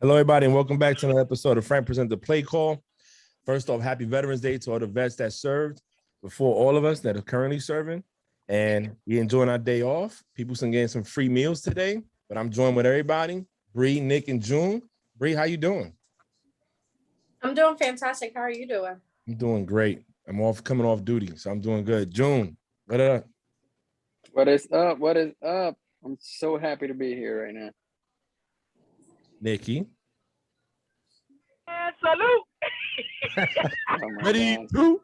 Hello, everybody, and welcome back to another episode of Frank Presents the Play Call. First off, happy Veterans Day to all the vets that served before all of us that are currently serving. And we enjoying our day off. People some getting some free meals today, but I'm joined with everybody. Bree, Nick, and June. Bree, how you doing? I'm doing fantastic. How are you doing? I'm doing great. I'm coming off duty, so I'm doing good. June, what up? What is up? What is up? I'm so happy to be here right now. Nikki. And salute. Oh my What do you God. do?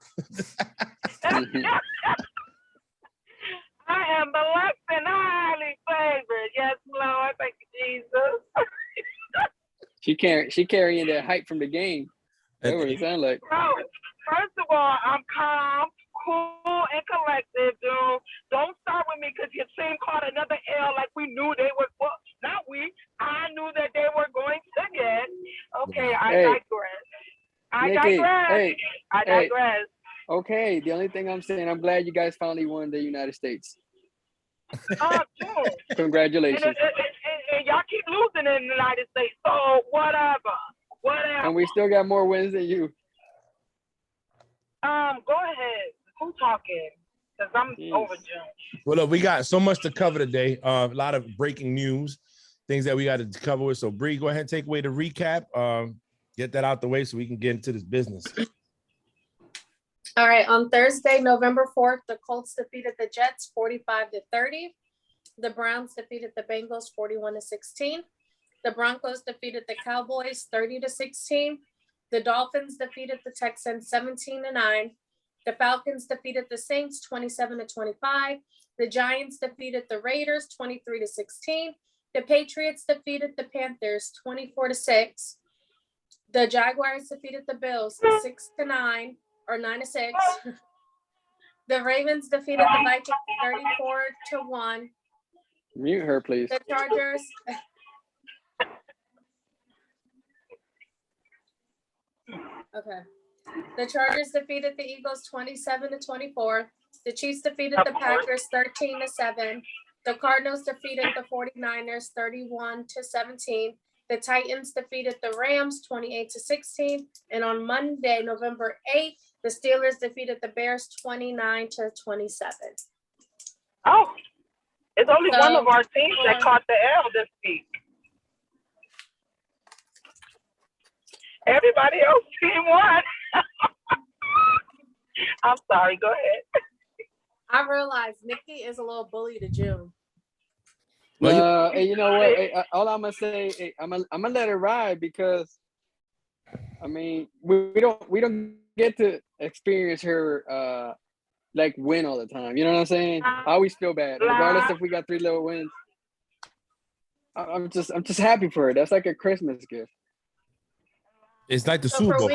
I am blessed and highly favored. Yes, Lord. Thank you, Jesus. She carrying that hype from the game. That's what it sounds like. Bro, first of all, I'm calm, cool, and collected, dude. Don't start with me because your team caught another L like we knew they were, well, not we. I knew that they were going to get. Okay, I digress. I digress. Okay, the only thing I'm saying, I'm glad you guys finally won the United States. Dude. Congratulations. And y'all keep losing in the United States, so whatever. And we still got more wins than you. Go ahead. Who talking? Because I'm over June. Well, look, we got so much to cover today. A lot of breaking news, things that we got to cover with. So, Bree, go ahead and take away the recap. Get that out the way so we can get into this business. All right. On Thursday, November 4th, the Colts defeated the Jets 45-30. The Browns defeated the Bengals 41-16. The Broncos defeated the Cowboys 30-16. The Dolphins defeated the Texans 17-9. The Falcons defeated the Saints 27-25. The Giants defeated the Raiders 23-16. The Patriots defeated the Panthers 24-6. The Jaguars defeated the Bills 6-9 or 9-6. The Ravens defeated the Vikings 34-1. Mute her, please. The Chargers. Okay. The Chargers defeated the Eagles 27-24. The Chiefs defeated the Packers 13-7. The Cardinals defeated the 49ers 31-17. The Titans defeated the Rams 28-16. And on Monday, November 8th, the Steelers defeated the Bears 29-27. Oh, it's only one of our teams that caught the L this week. Everybody else team won. I'm sorry. Go ahead. I realize Nikki is a little bully to June. Hey, you know what? Hey, all I'm gonna say, hey, I'm gonna let it ride because, I mean, we don't get to experience her like win all the time. You know what I'm saying? I always feel bad, regardless if we got 3 little wins. I'm just happy for her. That's like a Christmas gift. It's like the Super Bowl.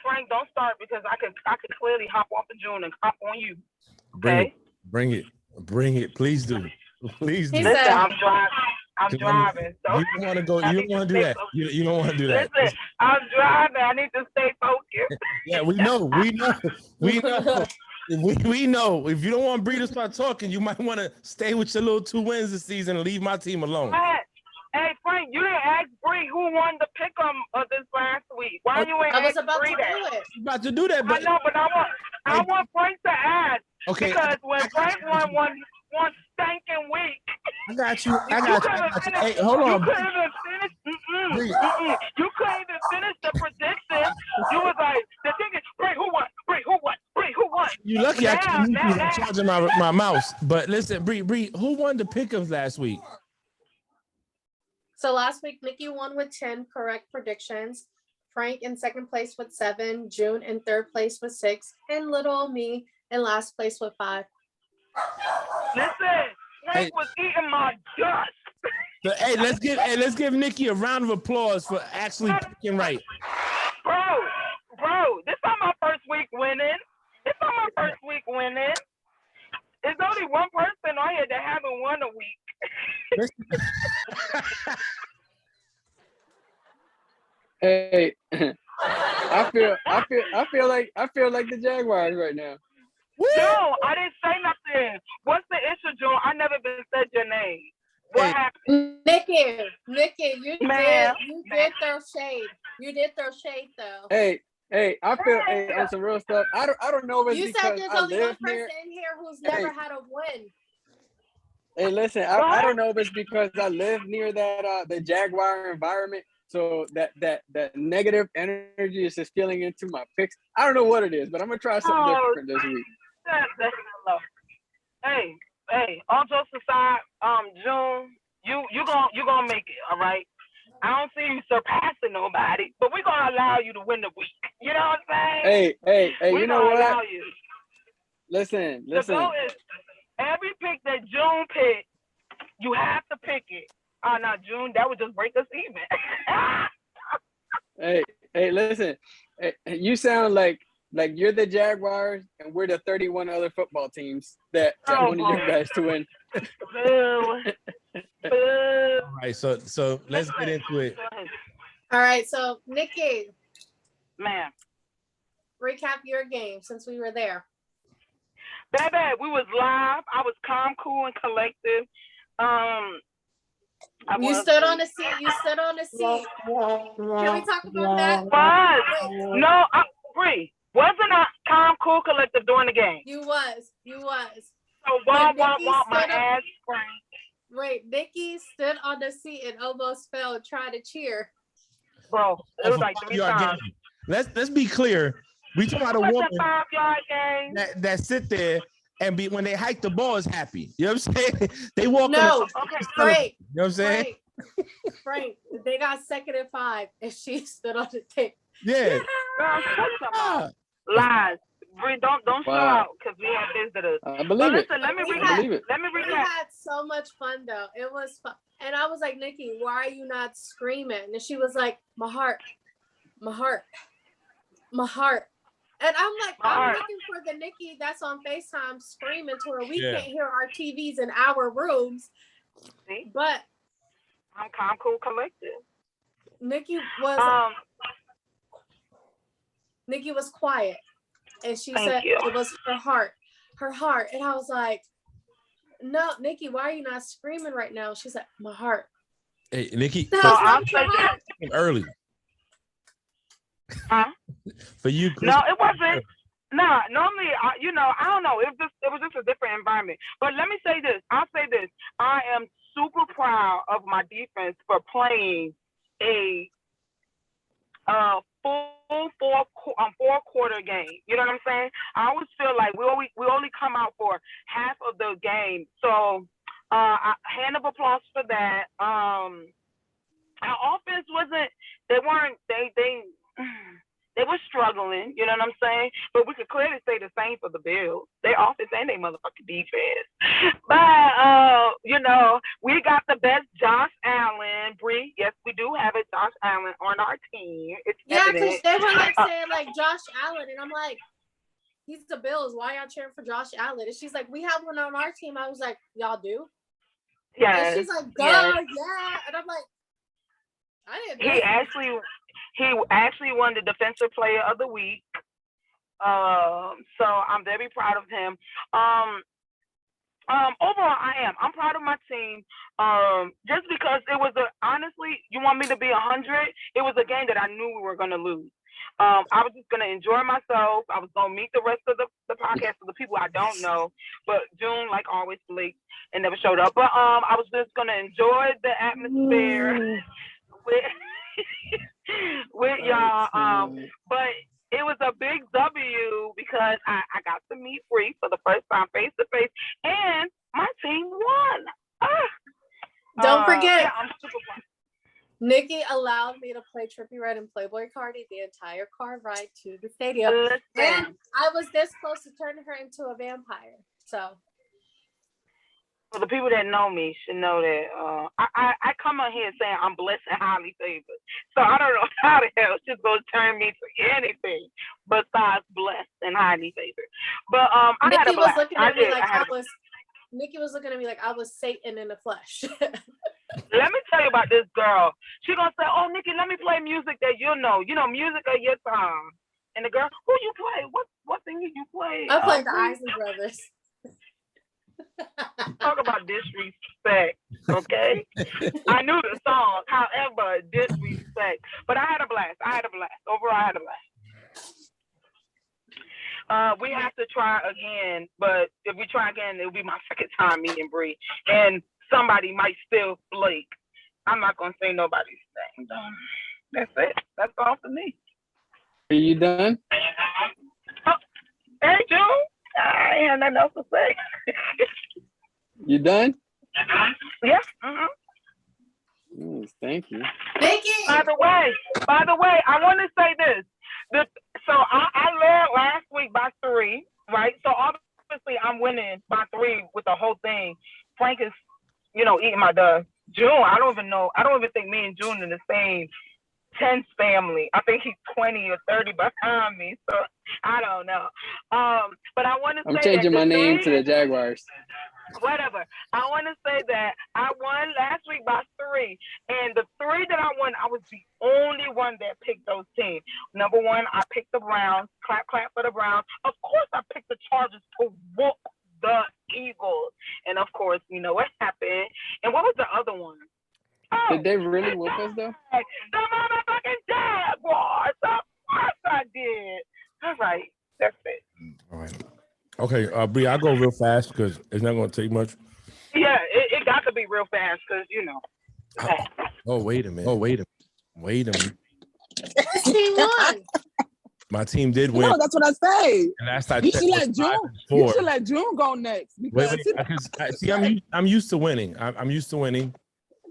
Frank, don't start because I could clearly hop off of June and hop on you. Okay? Bring it. Please do. Please do. Listen, I'm driving. So you don't want to go. You don't want to do that. You don't want to do that. Listen, I'm driving. I need to stay focused. Yeah, we know. We know. If you don't want Bree to start talking, you might want to stay with your little 2 wins this season and leave my team alone. Hey, Frank, you didn't ask Bree who won the pick'em of this last week. Why you ain't asked Bree that? I'm about to do that, but I know, but I want Frank to ask. Okay. Because when Frank won one stinking week. I got you. Hey, hold on. You couldn't even finish. You couldn't even finish the prediction. You was like, the thing is, Bree, who won? You lucky I can't use you charging my mouse. But listen, Bree, who won the pick'ems last week? So last week, Nikki won with 10 correct predictions. Frank in second place with 7. June in third place with 6. And little me in last place with 5. Listen, Frank was eating my dust. So, hey, let's give Nikki a round of applause for actually picking right. Bro, this not my first week winning. There's only one person on here that haven't won a week. Hey, I feel like the Jaguars right now. No, I didn't say nothing. What's the issue, Joe? I never been said your name. What happened? Nikki, you Man. did throw shade. You did throw shade though. Hey, I feel on some real stuff. I don't know if it's You said because there's I only one live near. person in here who's never had a win. Hey, listen, I don't know if it's because I live near that the Jaguar environment, so that negative energy is just feeling into my picks. I don't know what it is, but I'm gonna try something different this week. That's low. Hey, all jokes aside, June, you gonna make it, all right? I don't see you surpassing nobody, but we're gonna allow you to win the week. You know what I'm saying? Hey, we're you know gonna what? allow you. Listen. The goal is every pick that June picked, you have to pick it. Not June, that would just break us even. Hey, listen. Hey, you sound like you're the Jaguars and we're the 31 other football teams that wanted you guys to win. Boo. All right, so let's get into it. All right, so Nikki, man, recap your game since we were there. Baby, we was live. I was calm, cool, and collective. You stood on the seat. Can we talk about that? What? No, Bree. Wasn't I calm, cool, collective during the game? You was. So want my ass sprained. Wait, Nikki stood on the seat and almost fell trying to cheer. Bro, it was like 3 times. Let's be clear. We talking about a woman 5-yard game that sit there and when they hike the ball is happy. You know what I'm saying? They walk. No, Frank. You know what I'm saying? Frank, they got 2nd and 5, and she stood on the tape. Yeah. Lies. Bree, don't show out because we have visitors. I believe it. Listen, let me believe it. We had so much fun though. It was fun. And I was like, Nikki, why are you not screaming? And she was like, my heart. And I'm like, I'm looking for the Nikki that's on FaceTime screaming to her. We can't hear our TVs in our rooms. See? But I'm calm, cool, collected. Nikki was quiet. And she said it was her heart. And I was like, no, Nikki, why are you not screaming right now? She said, my heart. Hey, Nikki, I'll say early. Huh? For you, no, it wasn't. Nah, normally, I don't know. It was just a different environment. But let me say this. I'll say this. I am super proud of my defense for playing a full four-quarter game. You know what I'm saying? I always feel like we only come out for half of the game. So, hand of applause for that. Our offense wasn't. They were struggling, you know what I'm saying? But we could clearly say the same for the Bills. Their offense and their motherfucking defense. But, we got the best Josh Allen. Bree, yes, we do have a Josh Allen on our team. It's because they were like saying like Josh Allen. And I'm like, he's the Bills. Why y'all cheering for Josh Allen? And she's like, we have one on our team. I was like, y'all do? Yeah. And she's like, yeah. And I'm like, I didn't know. He actually won the Defensive Player of the Week. So I'm very proud of him. Overall, I'm proud of my team. Just because it was honestly, you want me to be 100? It was a game that I knew we were going to lose. I was just going to enjoy myself. I was going to meet the rest of the podcast of the people I don't know. But June, like always, leaked and never showed up. But I was just going to enjoy the atmosphere with y'all. But it was a big W because I got to meet Bree for the first time face to face, and my team won. Don't forget, yeah, I'm super proud. Nikki allowed me to play Trippie Redd and Playboy Cardi the entire car ride to the stadium. Listen. And I was this close to turning her into a vampire. So. For the people that know me should know that I come on here saying I'm blessed and highly favored. So I don't know how the hell she's going to turn me to anything besides blessed and highly favored. But I had a blast. Nikki was looking at me like I was Satan in the flesh. Let me tell you about this girl. She's going to say, oh, Nikki, let me play music that you know. You know, music of your time. And the girl, who you play? What thing did you play? I played the Isley Brothers. Talk about disrespect, okay? I knew the song, however, disrespect. But I had a blast. Overall, I had a blast. We have to try again, but if we try again, it'll be my second time meeting Bree, and somebody might still flake. I'm not gonna say nobody's name. That's it. That's all for me. Are you done? Oh, hey, June. I ain't had nothing else to say. You done? Yeah. Yes, thank you. Vicky. By the way, I want to say this. So I led last week by 3, right? So obviously I'm winning by 3 with the whole thing. Frank is, eating my dust. June, I don't even think me and June in the same 10th family. I think he's 20 or 30 behind me. So I don't know. But I want to say I'm changing my name to the Jaguars. Whatever. I want to say that I won last week by 3, and the 3 that I won, I was the only one that picked those teams. Number 1, I picked the Browns. Clap, clap for the Browns. Of course, I picked the Chargers to whoop the Eagles, and of course, you know what happened. And what was the other one? Oh, Did they really whoop us though? The motherfucking Jaguars. Of course, I did. All right, that's it. All right. Okay, Bree, I'll go real fast because it's not going to take much. Yeah, it got to be real fast because, Oh, wait a minute. Wait a minute. Team won. My team did win. No, that's what I say. And last I You checked should was let June. 5-4. You should let June go next because See, I'm used to winning. I'm used to winning.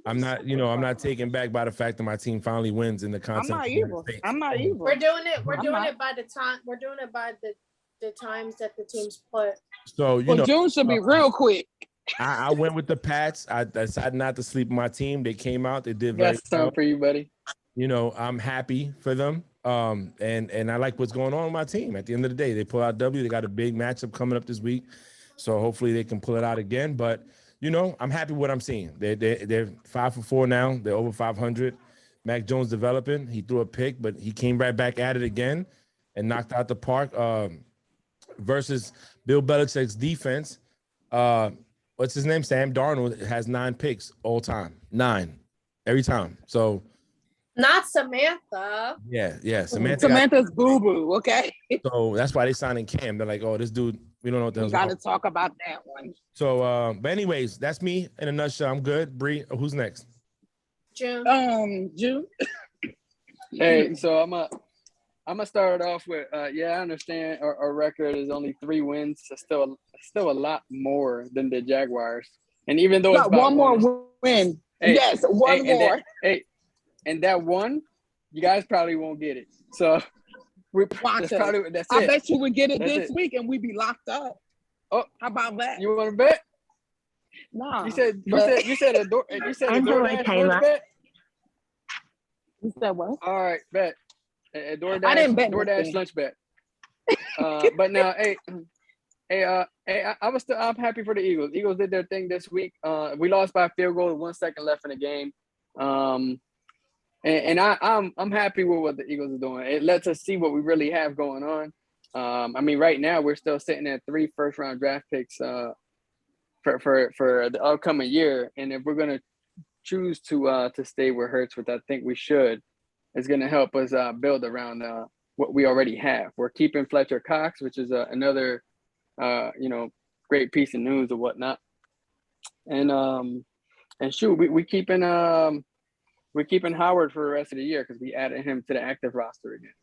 I'm not, I'm not taken back by the fact that my team finally wins in the I'm continent. not evil. I'm not evil. We're doing it. We're doing it by the time. We're doing it by the times that the teams play. So June should be real quick. I went with the Pats. I decided not to sleep on my team. They came out. They did very Got something for you, buddy. I'm happy for them. And I like what's going on with my team. At the end of the day, they pull out W. They got a big matchup coming up this week, so hopefully they can pull it out again. But I'm happy with what I'm seeing. They're 5-4 now. They're over 500. Mac Jones developing. He threw a pick, but he came right back at it again and knocked out the park. Versus Bill Belichick's defense. What's his name? Sam Darnold has 9 picks all time. 9 every time. So not Samantha. Yeah. Samantha's boo-boo, okay? So that's why they signed in Cam. They're like, oh, this dude, we don't know what the hell's wrong. Got to talk about that one. So, but anyways, that's me in a nutshell. I'm good. Bree, who's next? June. June. Hey, so I'm gonna start off with I understand our record is only 3 wins. It's still a lot more than the Jaguars. And even though it's one more win. Hey, yes, one more. And that one, you guys probably won't get it. So that's it. I bet you would get it this week and we'd be locked up. Oh, how about that? You want to bet? No. You said a DoorDash lunch bet? You said what? All right, bet. A DoorDash, I didn't bet DoorDash lunch bet. But now, I'm happy for the Eagles. Eagles did their thing this week. We lost by a field goal with 1 second left in the game. And I'm happy with what the Eagles are doing. It lets us see what we really have going on. I mean, right now we're still sitting at 3 first-round draft picks for the upcoming year. And if we're gonna choose to stay with Hurts, which I think we should, it's gonna help us build around what we already have. We're keeping Fletcher Cox, which is another great piece of news or whatnot. And shoot, we're keeping Howard for the rest of the year because we added him to the active roster again.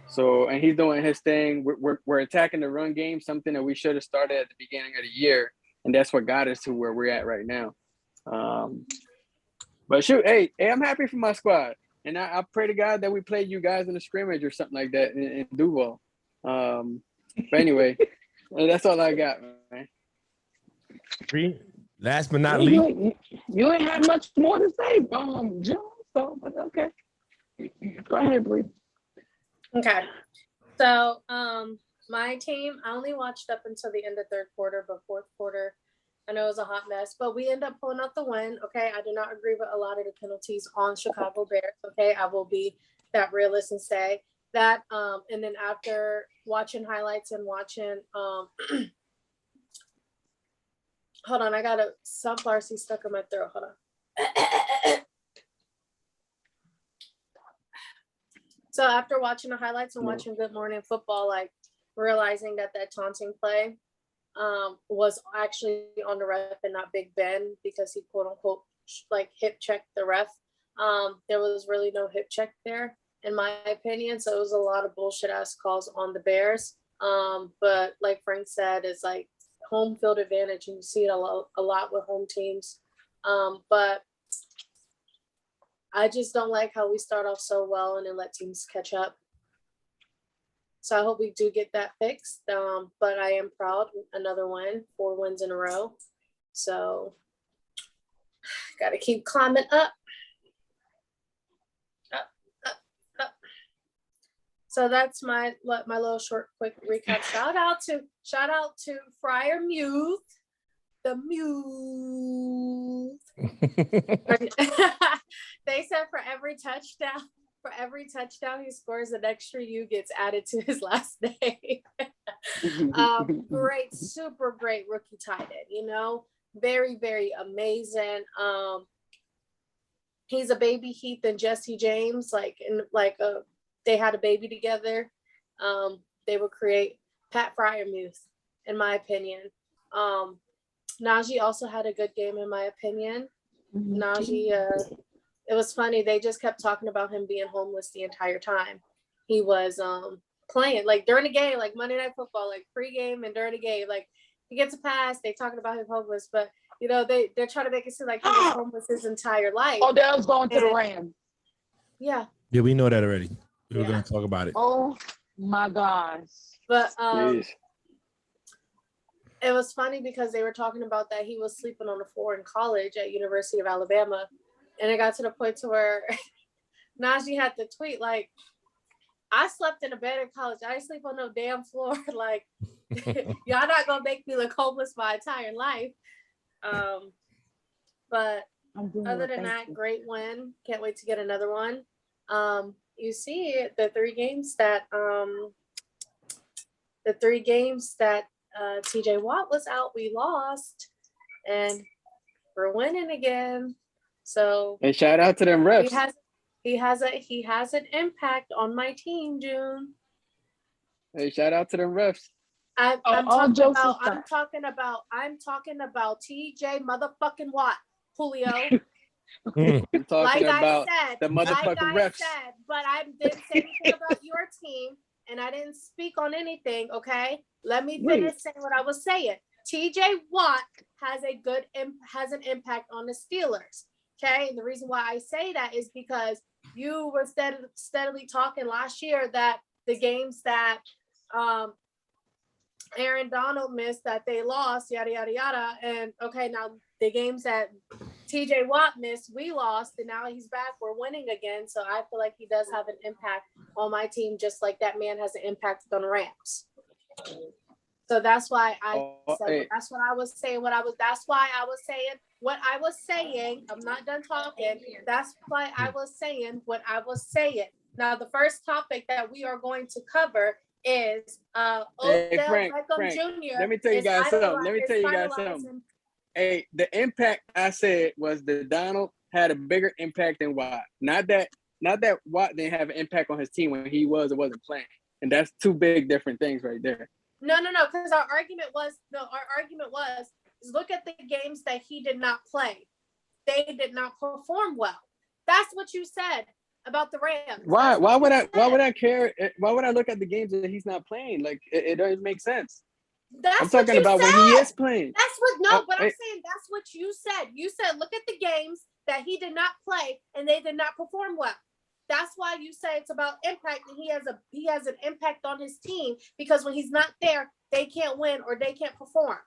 So, and he's doing his thing. We're attacking the run game, something that we should have started at the beginning of the year, and that's what got us to where we're at right now. But shoot, hey, I'm happy for my squad, and I pray to God that we play you guys in a scrimmage or something like that in Duval. But anyway, that's all I got, man. Last but not least, you ain't had much more to say, June. So, but okay, go ahead, Bree. Okay, so my team, I only watched up until the end of third quarter, but fourth quarter, I know it was a hot mess, but we end up pulling out the win. Okay, I do not agree with a lot of the penalties on Chicago Bears. Okay, I will be that realist and say that. And then after watching highlights and watching Hold on, I got a sunflower seed stuck in my throat. Hold on. So after watching the highlights and watching Good Morning Football, like realizing that taunting play was actually on the ref and not Big Ben, because he quote unquote like hip checked the ref. There was really no hip check there, in my opinion. So it was a lot of bullshit ass calls on the Bears. But like Frank said, it's like home field advantage, and you see it a lot with home teams. But I just don't like how we start off so well and then let teams catch up. So I hope we do get that fixed. But I am proud. Another win, 4 wins in a row. So got to keep climbing up. Up. So that's my little short, quick recap. Shout out to Friar Muth, the Muth. They said for every touchdown he scores, an extra U gets added to his last name. Great, super great rookie tight end, you know, very, very amazing. He's a baby Heath and Jesse James, they had a baby together. They would create Pat Fryermuth, in my opinion. Najee also had a good game, in my opinion. Najee, it was funny. They just kept talking about him being homeless the entire time. He was playing, like during the game, like Monday Night Football, like pregame and during the game, like he gets a pass. They talking about him homeless, but you know they're trying to make it seem like he was homeless his entire life. Oh, that was going to the Rams. Yeah. Yeah, we know that already. We were going to talk about it. Oh my gosh. But it was funny because they were talking about that he was sleeping on the floor in college at University of Alabama. And it got to the point to where Najee had to tweet, like, I slept in a bed in college. I didn't sleep on no damn floor. Like, y'all not going to make me look homeless my entire life. But other than that, great win. Can't wait to get another one. You see the 3 games that TJ Watt was out, we lost. And we're winning again. So and shout out to them refs. He has an impact on my team, June. Hey, shout out to them refs. I'm talking about TJ motherfucking Watt, Julio. I'm talking about the motherfucking refs. But I didn't say anything about your team, and I didn't speak on anything. Okay, let me finish saying what I was saying. TJ Watt has an impact on the Steelers. Okay, and the reason why I say that is because you were steadily talking last year that the games that Aaron Donald missed, that they lost, yada yada yada, and okay, now the games that TJ Watt missed, we lost, and now he's back. We're winning again, so I feel like he does have an impact on my team, just like that man has an impact on the Rams. So that's why that's what I was saying. That's why I was saying what I was saying. I'm not done talking. That's why I was saying what I was saying. Now, the first topic that we are going to cover is Odell Beckham Jr. Let me tell you guys something. Hey, the impact I said was that Donald had a bigger impact than Watt. Not that Watt didn't have an impact on his team when he was or wasn't playing. And that's 2 big different things right there. No, because our argument was look at the games that he did not play. They did not perform well. That's what you said about the Rams. Why would I care? Why would I look at the games that he's not playing? Like it doesn't make sense. I'm talking about when he is playing. I'm saying that's what you said. You said look at the games that he did not play and they did not perform well. That's why you say it's about impact, and he has an impact on his team, because when he's not there, they can't win or they can't perform.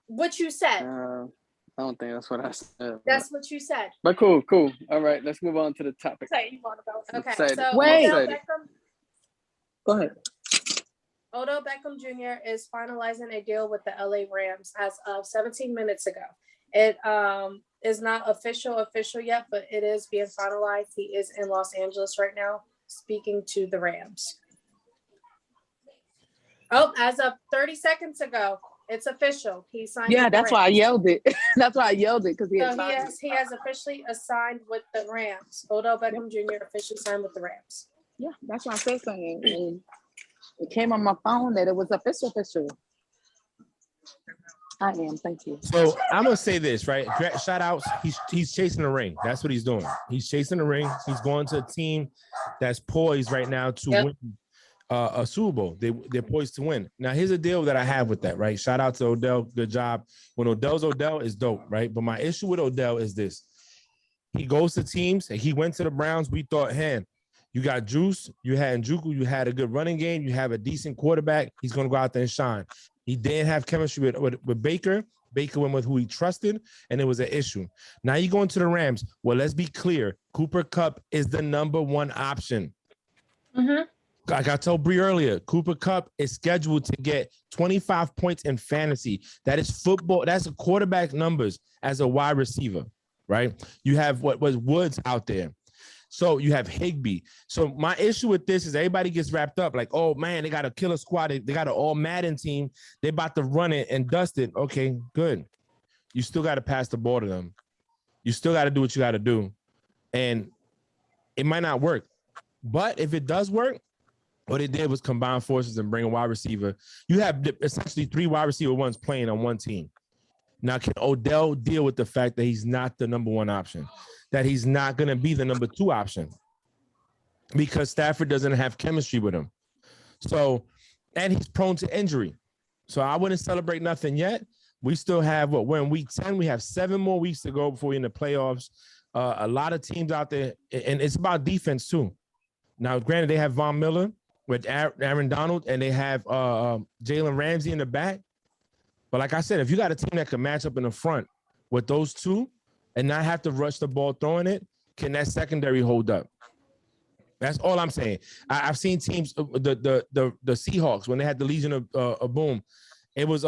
What you said. I don't think that's what I said. That's what you said. But cool. All right, let's move on to the topic. Okay, so wait. Go ahead. Odell Beckham Jr. is finalizing a deal with the LA Rams as of 17 minutes ago. It is not official yet, but it is being finalized. He is in Los Angeles right now speaking to the Rams. Oh, as of 30 seconds ago, It's official. He signed. Yeah, with the that's why I Rams. yelled it. That's why I yelled it because So he has officially assigned with the Rams. Odell Beckham Jr. officially signed with the Rams. Yeah, that's why I said something. And it came on my phone that it was official. I am. Thank you. So I'm gonna say this, right? Shout outs. He's chasing the ring. That's what he's doing. He's chasing the ring. He's going to a team that's poised right now to win a Super Bowl. They're poised to win. Now, here's a deal that I have with that, right? Shout out to Odell. Good job. When Odell's Odell is dope, right? But my issue with Odell is this. He goes to teams. He went to the Browns. We thought, hey, you got juice. You had Njoku. You had a good running game. You have a decent quarterback. He's going to go out there and shine. He didn't have chemistry with Baker. Baker went with who he trusted, and it was an issue. Now you go into the Rams. Well, let's be clear. Cooper Kupp is the number one option. Mm-hmm. Like I told Bree earlier, Cooper Kupp is scheduled to get 25 points in fantasy. That is football. That's a quarterback numbers as a wide receiver, right? You have what was Woods out there. So you have Higbee. So my issue with this is everybody gets wrapped up like, oh, man, they got a killer squad. They got an all-Madden team. They about to run it and dust it. Okay, good. You still got to pass the ball to them. You still got to do what you got to do. And it might not work. But if it does work, what they did was combine forces and bring a wide receiver. You have essentially 3 wide receiver ones playing on one team. Now, can Odell deal with the fact that he's not the number one option? That he's not going to be the number 2 option because Stafford doesn't have chemistry with him. So, and he's prone to injury. So I wouldn't celebrate nothing yet. We still have we're in week 10. We have 7 more weeks to go before we're in the playoffs. A lot of teams out there, and it's about defense too. Now, granted, they have Von Miller with Aaron Donald, and they have Jalen Ramsey in the back. But like I said, if you got a team that can match up in the front with those two, and not have to rush the ball throwing it, can that secondary hold up? That's all I'm saying. I've seen teams, the Seahawks, when they had the Legion of Boom, it was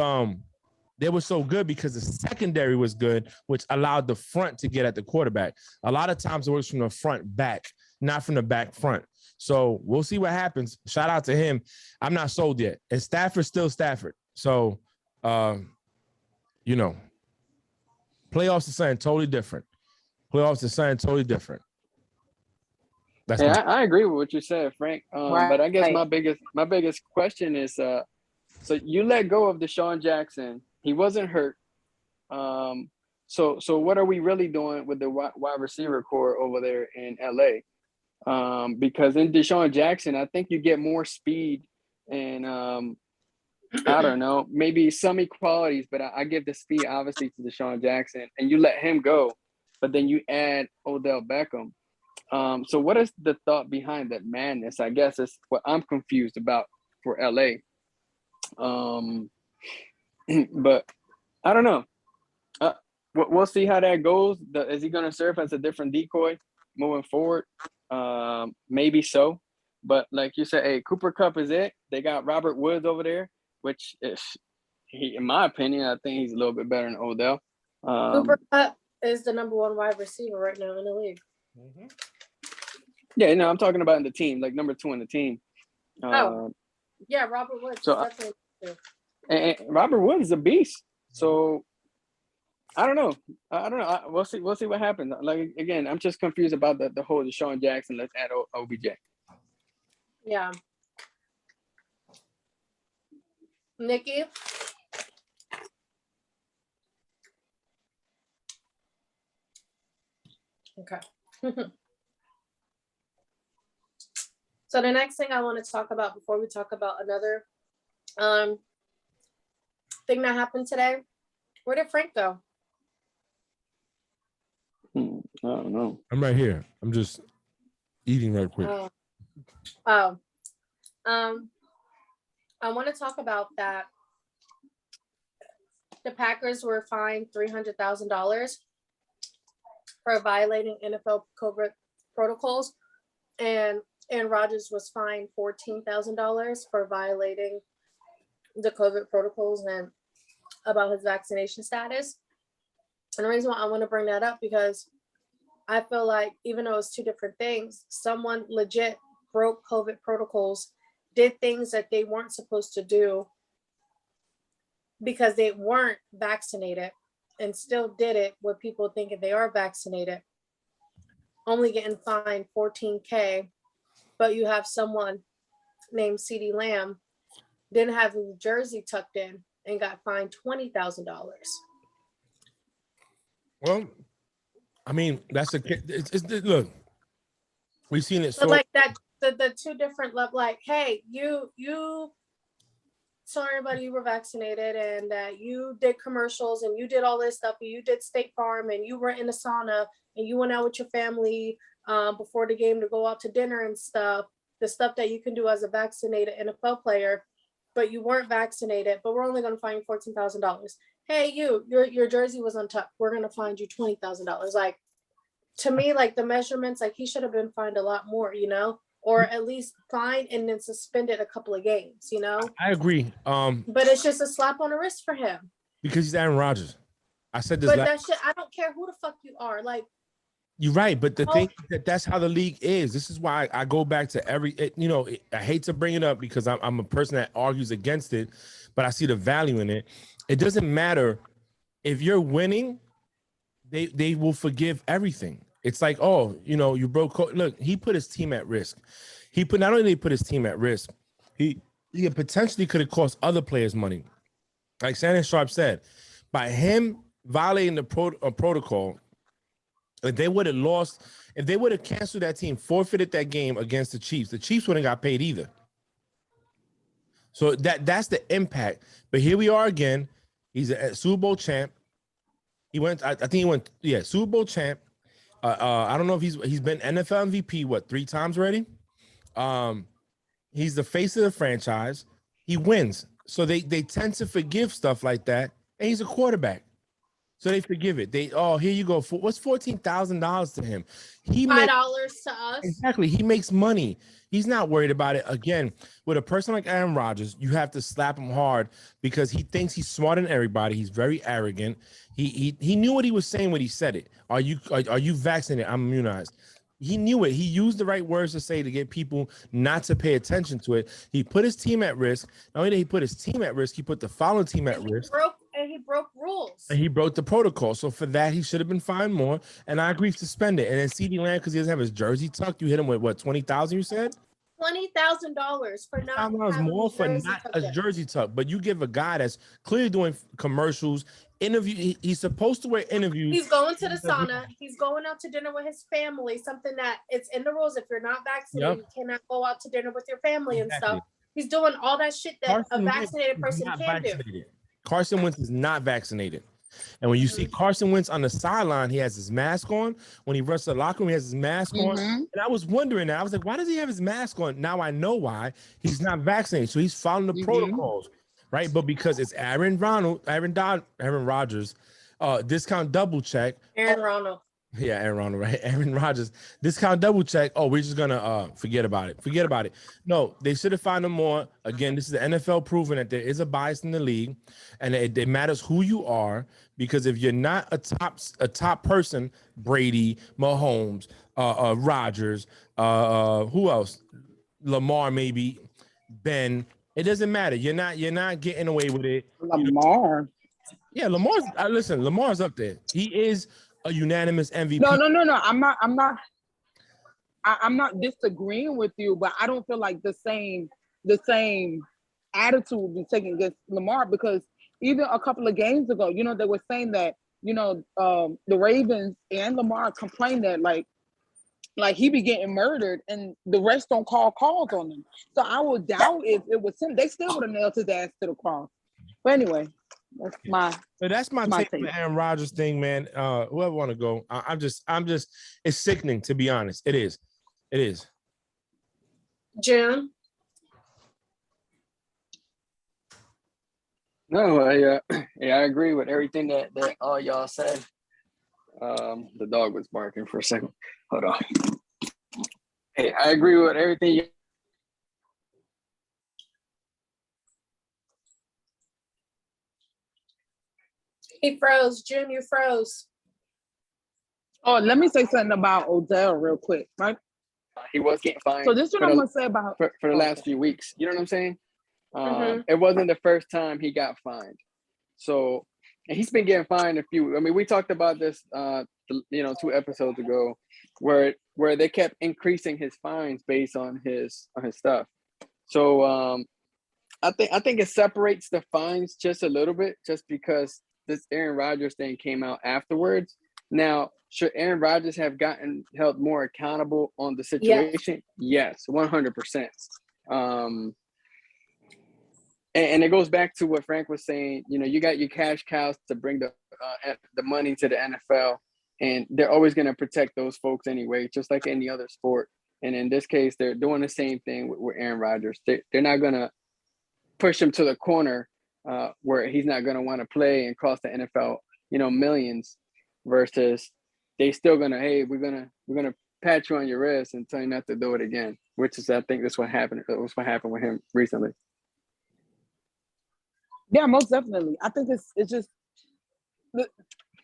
they were so good because the secondary was good, which allowed the front to get at the quarterback. A lot of times it works from the front back, not from the back front. So we'll see what happens. Shout out to him. I'm not sold yet. And Stafford's still Stafford. So, playoffs is something totally different. That's I agree with what you said, Frank. But I guess my biggest question is, so you let go of Deshaun Jackson. He wasn't hurt. So what are we really doing with the wide receiver core over there in LA? Because in Deshaun Jackson, I think you get more speed and I don't know, maybe some equalities, but I give the speed obviously to Deshaun Jackson, and you let him go, but then you add Odell Beckham. So what is the thought behind that madness? I guess is what I'm confused about for LA. But I don't know. We'll see how that goes. Is he going to serve as a different decoy moving forward? Maybe so. But like you said, hey, Cooper Kupp is it. They got Robert Woods over there, which is, in my opinion, I think he's a little bit better than Odell. Cooper Kupp is the number 1 wide receiver right now in the league. Mm-hmm. Yeah, no, I'm talking about in the team, like number 2 in the team. Yeah, Robert Woods. So, and Robert Woods is a beast. So I don't know. We'll see what happens. Like again, I'm just confused about the whole Deshaun Jackson. Let's add OBJ. Yeah. Nikki. Okay. So the next thing I want to talk about before we talk about another thing that happened today, where did Frank go? I don't know. I'm right here. I'm just eating right quick. I want to talk about that. The Packers were fined $300,000 for violating NFL COVID protocols, and Rodgers was fined $14,000 for violating the COVID protocols and about his vaccination status. And the reason why I want to bring that up because I feel like even though it's 2 different things, someone legit broke COVID protocols, did things that they weren't supposed to do, because they weren't vaccinated and still did it with people thinking they are vaccinated, only getting fined $14K, but you have someone named CeeDee Lamb didn't have his jersey tucked in and got fined $20,000. Well, I mean, that's look, we've seen it. But like that, the two different levels, like, hey, you told everybody you were vaccinated and that you did commercials and you did all this stuff and you did State Farm and you were in a sauna and you went out with your family before the game to go out to dinner and stuff, the stuff that you can do as a vaccinated NFL player, but you weren't vaccinated, but we're only going to fine you $14,000. Hey, your jersey was untucked. We're going to find you $20,000. Like, to me, like the measurements, like he should have been fined a lot more, you know, or at least fined and then suspended a couple of games, you know. I agree. But it's just a slap on the wrist for him. Because he's Aaron Rodgers. I said this. But that shit, I don't care who the fuck you are. Like, you're right, but the thing that's how the league is. This is why I go back to I hate to bring it up because I'm a person that argues against it, but I see the value in it. It doesn't matter if you're winning, they will forgive everything. It's like, oh, you broke. Look, he put his team at risk. Not only did he put his team at risk, he potentially could have cost other players money. Like Shannon Sharp said, by him violating the protocol, if they would have lost, if they would have canceled that team, forfeited that game against the Chiefs wouldn't got paid either. So that's the impact. But here we are again. He's a Super Bowl champ. He went, I think he went, Super Bowl champ. I don't know if he's been NFL MVP, 3 times already? He's the face of the franchise. He wins. So they tend to forgive stuff like that. And he's a quarterback. So they forgive it. Here you go. What's $14,000 to him? $5 to us. Exactly. He makes money. He's not worried about it. Again, with a person like Aaron Rodgers, you have to slap him hard because he thinks he's smarter than everybody. He's very arrogant. He knew what he was saying when he said it. Are you vaccinated? I'm immunized. He knew it. He used the right words to say to get people not to pay attention to it. He put his team at risk. Not only did he put his team at risk, he put the following team at risk. He broke rules. And he broke the protocol. So for that, he should have been fined more. And I agree, suspended. And then CeeDee Lamb, because he doesn't have his jersey tucked, you hit him with what, 20,000? You said $20,000 for not more for not a jersey tuck. But you give a guy that's clearly doing commercials, interview. He's supposed to wear interviews. He's going to the sauna. He's going out to dinner with his family. Something that it's in the rules. If you're not vaccinated, you cannot go out to dinner with your family and stuff. He's doing all that shit that a vaccinated person can do. Carson Wentz is not vaccinated. And when you see Carson Wentz on the sideline, he has his mask on. When he runs to the locker room, he has his mask on. And I was wondering that. I was like, why does he have his mask on? Now I know why. He's not vaccinated. So he's following the protocols, right? But because it's Aaron Rodgers, discount double check. Aaron Ronald. Yeah, Aaron Ronald, right? Aaron Rodgers, discount double check. Oh, we're just gonna forget about it. No, they should have found him more. Again, this is the NFL proving that there is a bias in the league, and it matters who you are, because if you're not a top person, Brady, Mahomes, Rodgers, who else? Lamar, maybe Ben. It doesn't matter. You're not getting away with it. Lamar. Yeah, Lamar's. Listen, Lamar's up there. He is a unanimous MVP. No. I'm not disagreeing with you, but I don't feel like the same attitude will be taken against Lamar, because even a couple of games ago, they were saying that, the Ravens and Lamar complained that like he be getting murdered and the rest don't call calls on him. So I would doubt if it was him. They still would have nailed his ass to the cross. But anyway, that's my take on the Aaron Rodgers thing, man. Whoever want to go, I'm just, it's sickening, to be honest. It is. Jim. No, I agree with everything that all y'all said. The dog was barking for a second. Hold on. Hey, I agree with everything. He froze. Jim, you froze. Oh, let me say something about Odell real quick, right? He was getting fined. So this is what I'm going to say about... For the last few weeks. You know what I'm saying? It wasn't the first time he got fined. So, and he's been getting fined a few. I mean, we talked about this, 2 episodes ago, where they kept increasing his fines based on his stuff. So, I think it separates the fines just a little bit, just because this Aaron Rodgers thing came out afterwards. Now, should Aaron Rodgers have gotten held more accountable on the situation? Yes, 100%. And it goes back to what Frank was saying. You got your cash cows to bring the money to the NFL, and they're always going to protect those folks anyway, just like any other sport. And in this case, they're doing the same thing with Aaron Rodgers. They're not going to push him to the corner where he's not going to want to play and cost the NFL, millions, versus they still going to, hey, we're going to pat you on your wrist and tell you not to do it again, which is, I think that's what happened. That was what happened with him recently. Yeah, most definitely. I think it's just,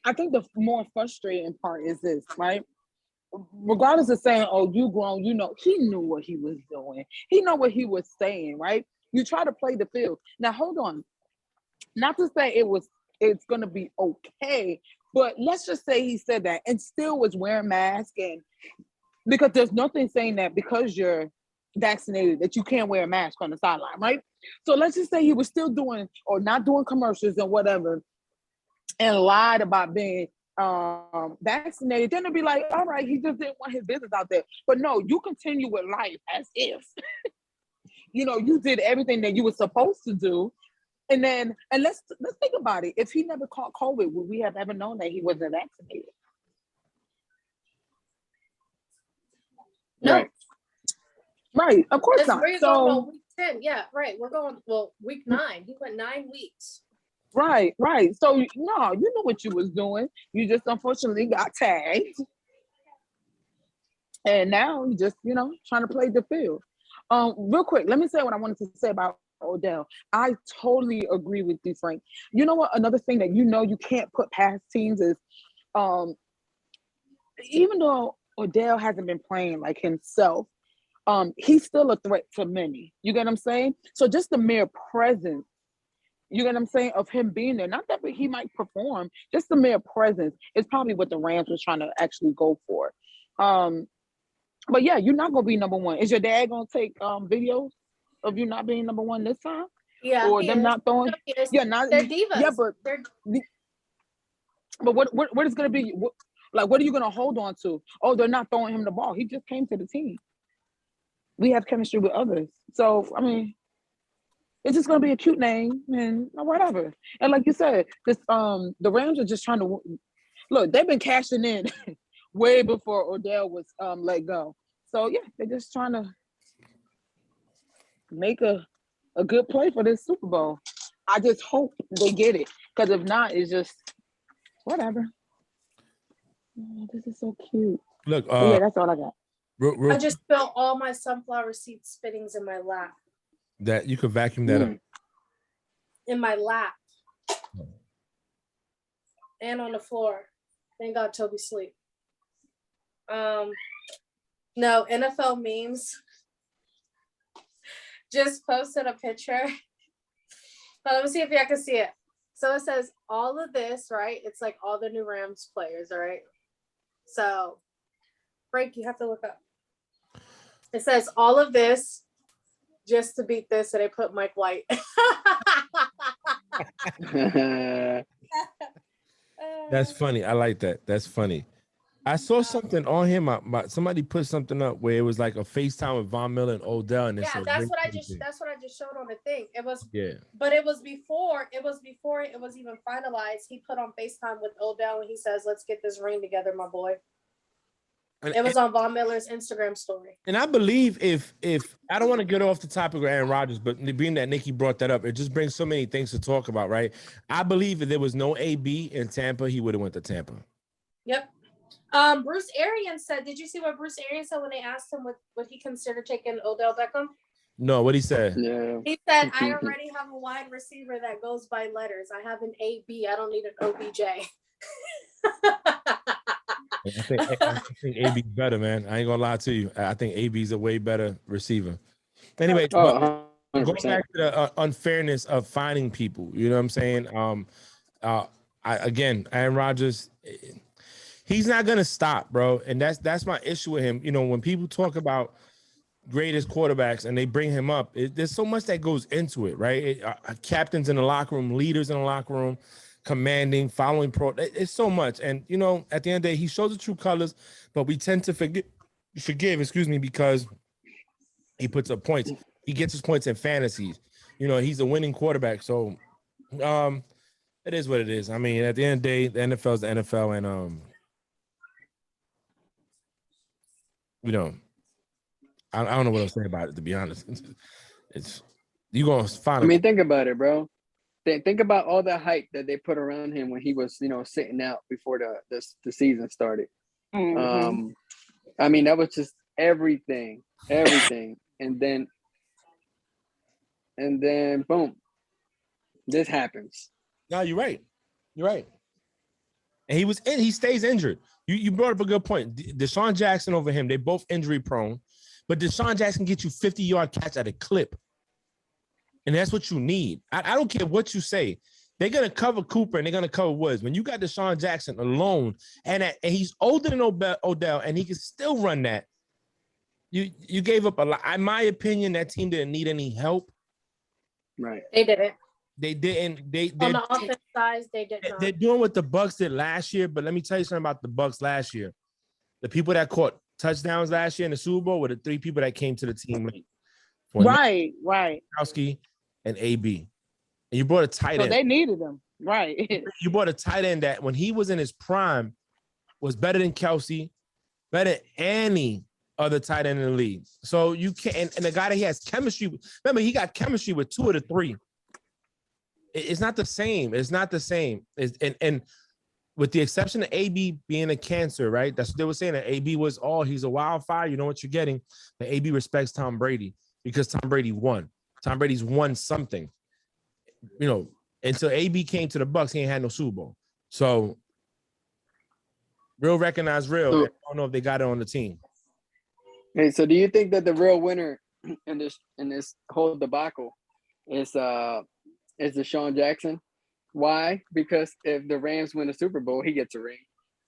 I think the more frustrating part is this, right? Regardless of saying, oh, you grown, he knew what he was doing. He know what he was saying, right? You try to play the field. Now, hold on. Not to say it's going to be okay, but let's just say he said that and still was wearing masks, and because there's nothing saying that because you're vaccinated that you can't wear a mask on the sideline, right? So let's just say he was still doing or not doing commercials and whatever, and lied about being vaccinated. Then it'd be like, all right, he just didn't want his business out there. But no, you continue with life as if you did everything that you were supposed to do. And let's think about it. If he never caught COVID, would we have ever known that he wasn't vaccinated? No. Right. Of course not. We're going week 10. Yeah, right. We're going, week 9. He went 9 weeks. Right. So, no, you know what you was doing. You just unfortunately got tagged. And now you just, trying to play the field. Real quick, let me say what I wanted to say about Odell. I totally agree with you, Frank. You know what? Another thing that you can't put past teams is, even though Odell hasn't been playing like himself, he's still a threat to many. You get what I'm saying? So just the mere presence, you get what I'm saying, of him being there, not that he might perform, just the mere presence is probably what the Rams was trying to actually go for. But yeah, you're not gonna be number one. Is your dad gonna take videos of you not being number one this time? Yeah. Or them not throwing? Yeah, they're divas. Yeah, but what is gonna be? What are you gonna hold on to? Oh, they're not throwing him the ball. He just came to the team. We have chemistry with others. So, I mean, it's just going to be a cute name and whatever. And like you said, the Rams are just trying to look, they've been cashing in way before Odell was let go. So, yeah, they're just trying to make a good play for this Super Bowl. I just hope they get it, because if not, it's just whatever. Oh, this is so cute. Look, yeah, that's all I got. I just spilled all my sunflower seed spittings in my lap. That you could vacuum that up. In my lap. And on the floor. Thank God Toby sleep. No, NFL memes. Just posted a picture. But let me see if y'all can see it. So it says all of this, right? It's like all the new Rams players, all right? So, Frank, you have to look up. It says all of this just to beat this, and they put Mike White. That's funny. I like that. That's funny. I saw something on him. Somebody put something up where it was like a FaceTime with Von Miller and Odell, and that's what I just showed on the thing. It was but it was before it was even finalized. He put on FaceTime with Odell and he says, "Let's get this ring together, my boy." It was on Von Miller's Instagram story. And I believe if I don't want to get off the topic of Aaron Rodgers, but being that Nikki brought that up, it just brings so many things to talk about, right? I believe if there was no AB in Tampa, he would have went to Tampa. Yep. Bruce Arians said, did you see what Bruce Arians said when they asked him what he considered taking Odell Beckham? No, what he said? Yeah. He said, I already have a wide receiver that goes by letters. I have an AB. I don't need an OBJ. I think AB's better, man. I ain't gonna lie to you. I think AB's a way better receiver. Anyway, Go back to the unfairness of finding people. You know what I'm saying? Aaron Rodgers, he's not gonna stop, bro. And that's my issue with him. You know, when people talk about greatest quarterbacks and they bring him up, there's so much that goes into it, right? Captains in the locker room, leaders in the locker room, commanding, following it's so much. And you know, at the end of the day, he shows the true colors, but we tend to forgive, because he puts up points. He gets his points in fantasies. You know, he's a winning quarterback. So it is what it is. I mean, at the end of the day, the NFL is the NFL, and you know, I don't know what else to say about it, to be honest. It's you gonna find. I mean, think about it, bro. Think about all the hype that they put around him when he was, you know, sitting out before the season started. Mhm. I mean, that was just everything, and then boom, this happens. No, you're right. You're right. And he stays injured. You brought up a good point. Deshaun Jackson over him, they both injury prone, but Deshaun Jackson gets you 50-yard catch at a clip. And that's what you need. I don't care what you say. They're going to cover Cooper and they're going to cover Woods. When you got Deshaun Jackson alone, and he's older than Odell, and he can still run that, you gave up a lot. In my opinion, that team didn't need any help. Right. They didn't. They didn't. On the offense side, they did not. They're doing what the Bucks did last year, but let me tell you something about the Bucks last year. The people that caught touchdowns last year in the Super Bowl were the three people that came to the team late. Right. Gronkowski and AB. And you brought a tight end. So they needed him. Right. You brought a tight end that when he was in his prime was better than Kelsey, better than any other tight end in the league. So you can't, and the guy that he has chemistry with, remember, he got chemistry with two of the three. It's not the same. It's not the same. And with the exception of AB being a cancer, right? That's what they were saying. That AB was he's a wildfire. You know what you're getting. But AB respects Tom Brady because Tom Brady won. Tom Brady's won something. You know, until AB came to the Bucks, he ain't had no Super Bowl. So real recognize real. I don't know if they got it on the team. Hey, so do you think that the real winner in this whole debacle is Deshaun Jackson? Why? Because if the Rams win the Super Bowl, he gets a ring.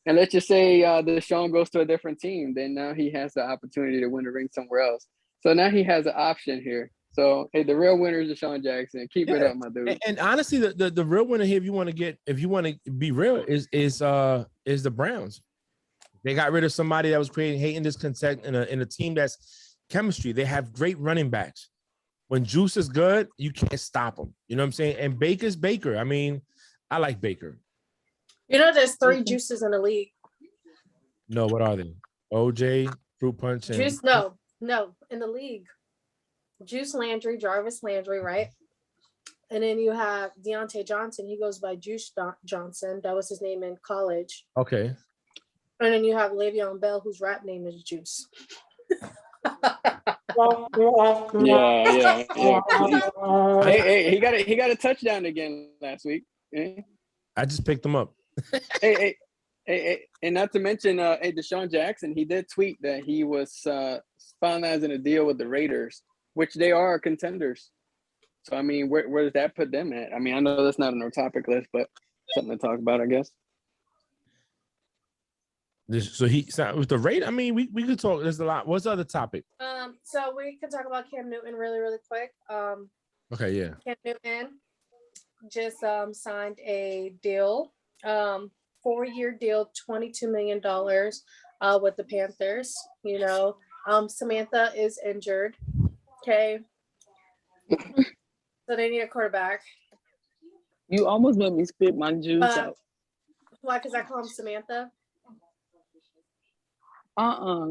And let's just say Deshaun goes to a different team, then now he has the opportunity to win a ring somewhere else. So now he has an option here. So hey, the real winner is Deshaun Jackson. Keep it up, my dude. And honestly, the real winner here, if you want to be real, is the Browns. They got rid of somebody that was creating hate and discontent in a team that's chemistry. They have great running backs. When Juice is good, you can't stop him. You know what I'm saying? And Baker's Baker. I mean, I like Baker. You know, there's 3 Juices in the league. No, what are they? OJ, Fruit Punch, and Juice. No, in the league. Juice Landry, Jarvis Landry, right? And then you have Deontay Johnson. He goes by Juice Johnson. That was his name in college. Okay. And then you have Le'Veon Bell, whose rap name is Juice. Yeah. Hey, he got a touchdown again last week. I just picked him up. hey, and not to mention, Deshaun Jackson, he did tweet that he was finalizing a deal with the Raiders, which they are contenders. So, I mean, where does that put them at? I mean, I know that's not on our topic list, but something to talk about, I guess. So with the rate, I mean, we could talk. There's a lot. What's the other topic? So we can talk about Cam Newton really, really quick. Okay, yeah. Cam Newton just signed a deal, 4-year deal, $22 million with the Panthers. You know, Samantha is injured. Okay. So they need a quarterback. You almost made me spit my juice out. Why? Because I call him Samantha.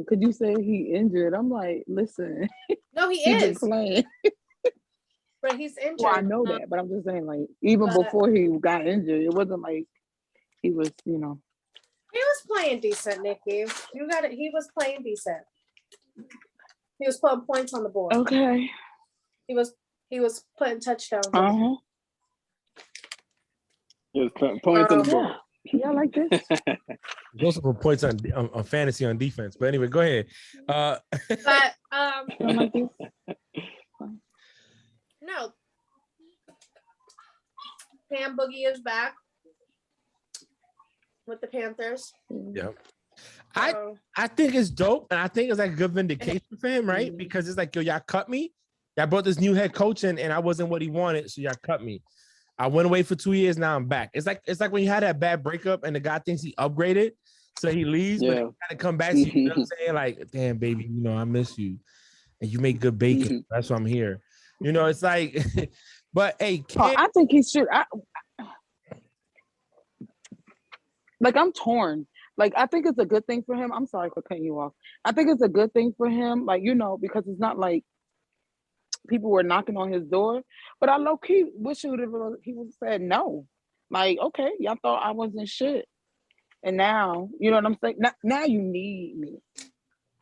Could you say he injured? I'm like, listen. No, he he's is been playing. But he's injured. Well, I know that, but I'm just saying, like, even before he got injured, it wasn't like he was, you know. He was playing decent, Nikki. You got it. He was playing decent. He was putting points on the board. Okay. He was putting touchdowns. He was putting points on the board. Yeah, I like this. Also for points on fantasy on defense. But anyway, go ahead. But Cam Boogie is back with the Panthers. Yeah. So, I think it's dope, and I think it's like a good vindication for him, right? Because it's like, yo, y'all cut me. Y'all brought this new head coach in, and I wasn't what he wanted, so y'all cut me. I went away for 2 years. Now I'm back. It's like when you had that bad breakup, and the guy thinks he upgraded, so he leaves, but he got to come back to you. You know what I'm saying? Like, damn, baby, you know I miss you, and you make good bacon. That's why I'm here. You know, it's like, but hey, I think he should. I'm torn. Like, I think it's a good thing for him. I'm sorry for cutting you off. I think it's a good thing for him, like, you know, because it's not like people were knocking on his door. But I low-key wish he would have said no. Like, okay, y'all thought I wasn't shit. And now, you know what I'm saying? Now you need me.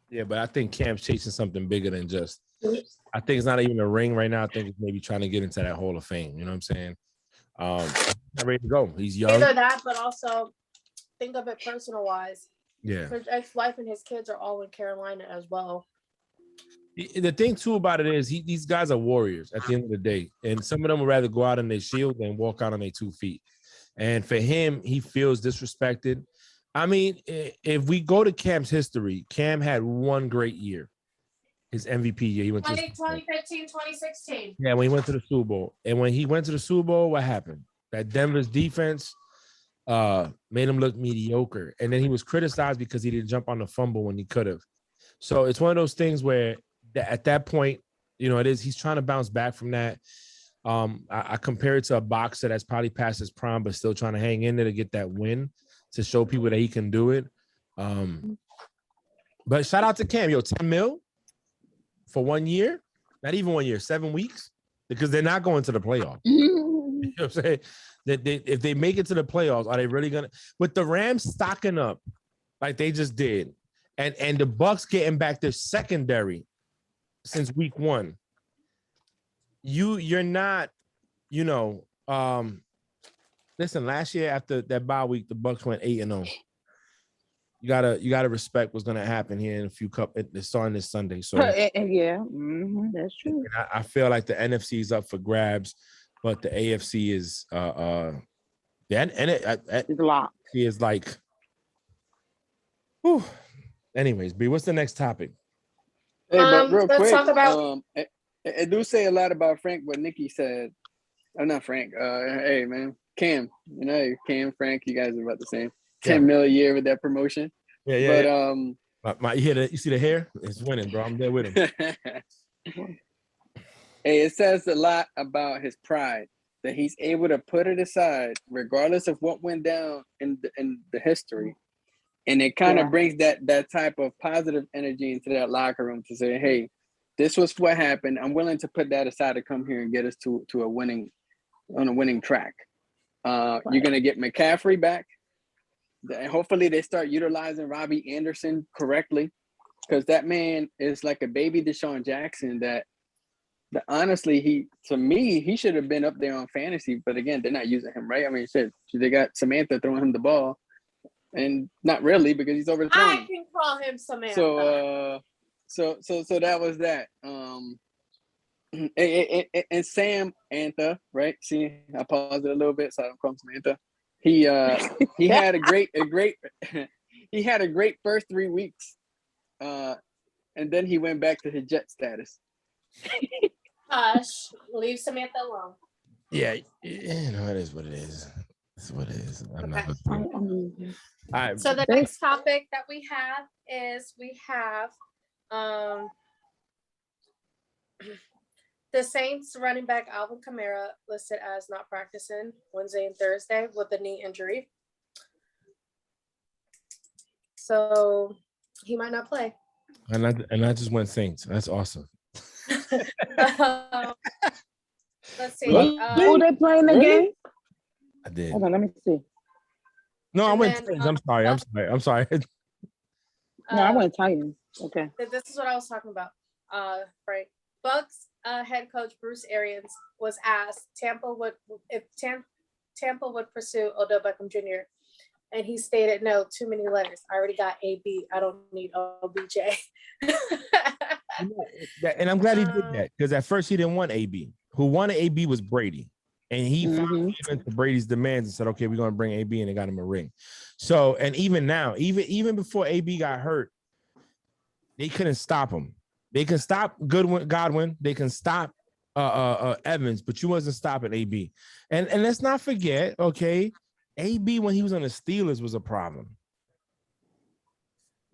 Yeah, but I think Cam's chasing something bigger than just, I think it's not even a ring right now. I think it's maybe trying to get into that Hall of Fame. You know what I'm saying? Not ready to go. He's young. either that, but also think of it personal wise. Yeah. His ex-wife and his kids are all in Carolina as well. The thing too about it is these guys are warriors at the end of the day, and some of them would rather go out on their shield than walk out on their 2 feet. And for him, he feels disrespected. I mean, if we go to Cam's history, Cam had one great year, his MVP year. He went to 2015, 2016. Yeah, when he went to the Super Bowl. And when he went to the Super Bowl, what happened? That Denver's defense made him look mediocre. And then he was criticized because he didn't jump on the fumble when he could have. So it's one of those things where at that point, you know, he's trying to bounce back from that. I compare it to a boxer that's probably past his prime, but still trying to hang in there to get that win, to show people that he can do it. But shout out to Cam, yo, 10 mil for 1 year, not even 1 year, 7 weeks, because they're not going to the playoffs. You know what I'm saying? If they make it to the playoffs, are they really gonna? With the Rams stocking up like they just did, and the Bucks getting back their secondary since week 1, you're not, you know. Listen, last year after that bye week, the Bucks went 8-0. You gotta respect what's gonna happen here in a few starting this Sunday. So yeah, that's true. I feel like the NFC is up for grabs, but the AFC is It's locked. He is like, whew. Anyways, B, what's the next topic? Hey, but real let's quick, talk about- it do say a lot about Frank what Nikki said. Oh, not Frank. Hey man, Cam. You know, Cam, Frank. You guys are about the same. 10 mil a year with that promotion. Yeah. But you see the hair? It's winning, bro. I'm there with him. Hey, it says a lot about his pride that he's able to put it aside, regardless of what went down in the history, and it kind of brings that type of positive energy into that locker room to say, "Hey, this was what happened. I'm willing to put that aside to come here and get us to a winning track." You're gonna get McCaffrey back. Hopefully, they start utilizing Robbie Anderson correctly, because that man is like a baby Deshaun Jackson. That honestly, he should have been up there on fantasy, but again, they're not using him, right? I mean, shit, they got Samantha throwing him the ball, and not really because he's overthrown. I can call him Samantha. So that was that. And Sam Antha, right? See, I paused it a little bit so I don't call him Samantha. He had a great he had a great first 3 weeks, and then he went back to his Jet status. Hush, leave Samantha alone. Yeah, you know, it is what it is. It's what it is. I'm not gonna All right. So the next topic that we have is the Saints running back Alvin Kamara listed as not practicing Wednesday and Thursday with a knee injury. So he might not play. And I just went Saints. That's awesome. Let's see. Who they playing the game? I did. Hold on, let me see. No, I went Saints. I'm sorry. No, I went Titans. Okay. This is what I was talking about. Frank. Bucks head coach Bruce Arians was asked if Tampa would pursue Odell Beckham Jr. And he stated, "No, too many letters. I already got AB. I don't need OBJ." And I'm glad he did that, because at first he didn't want AB. Who wanted AB was Brady. And he finally gave in to Brady's demands and said, okay, we're going to bring AB, and they got him a ring. So, and even now, even before AB got hurt, they couldn't stop him. They can stop Godwin. They can stop Evans, but you wasn't stopping AB. And let's not forget, okay, AB when he was on the Steelers was a problem.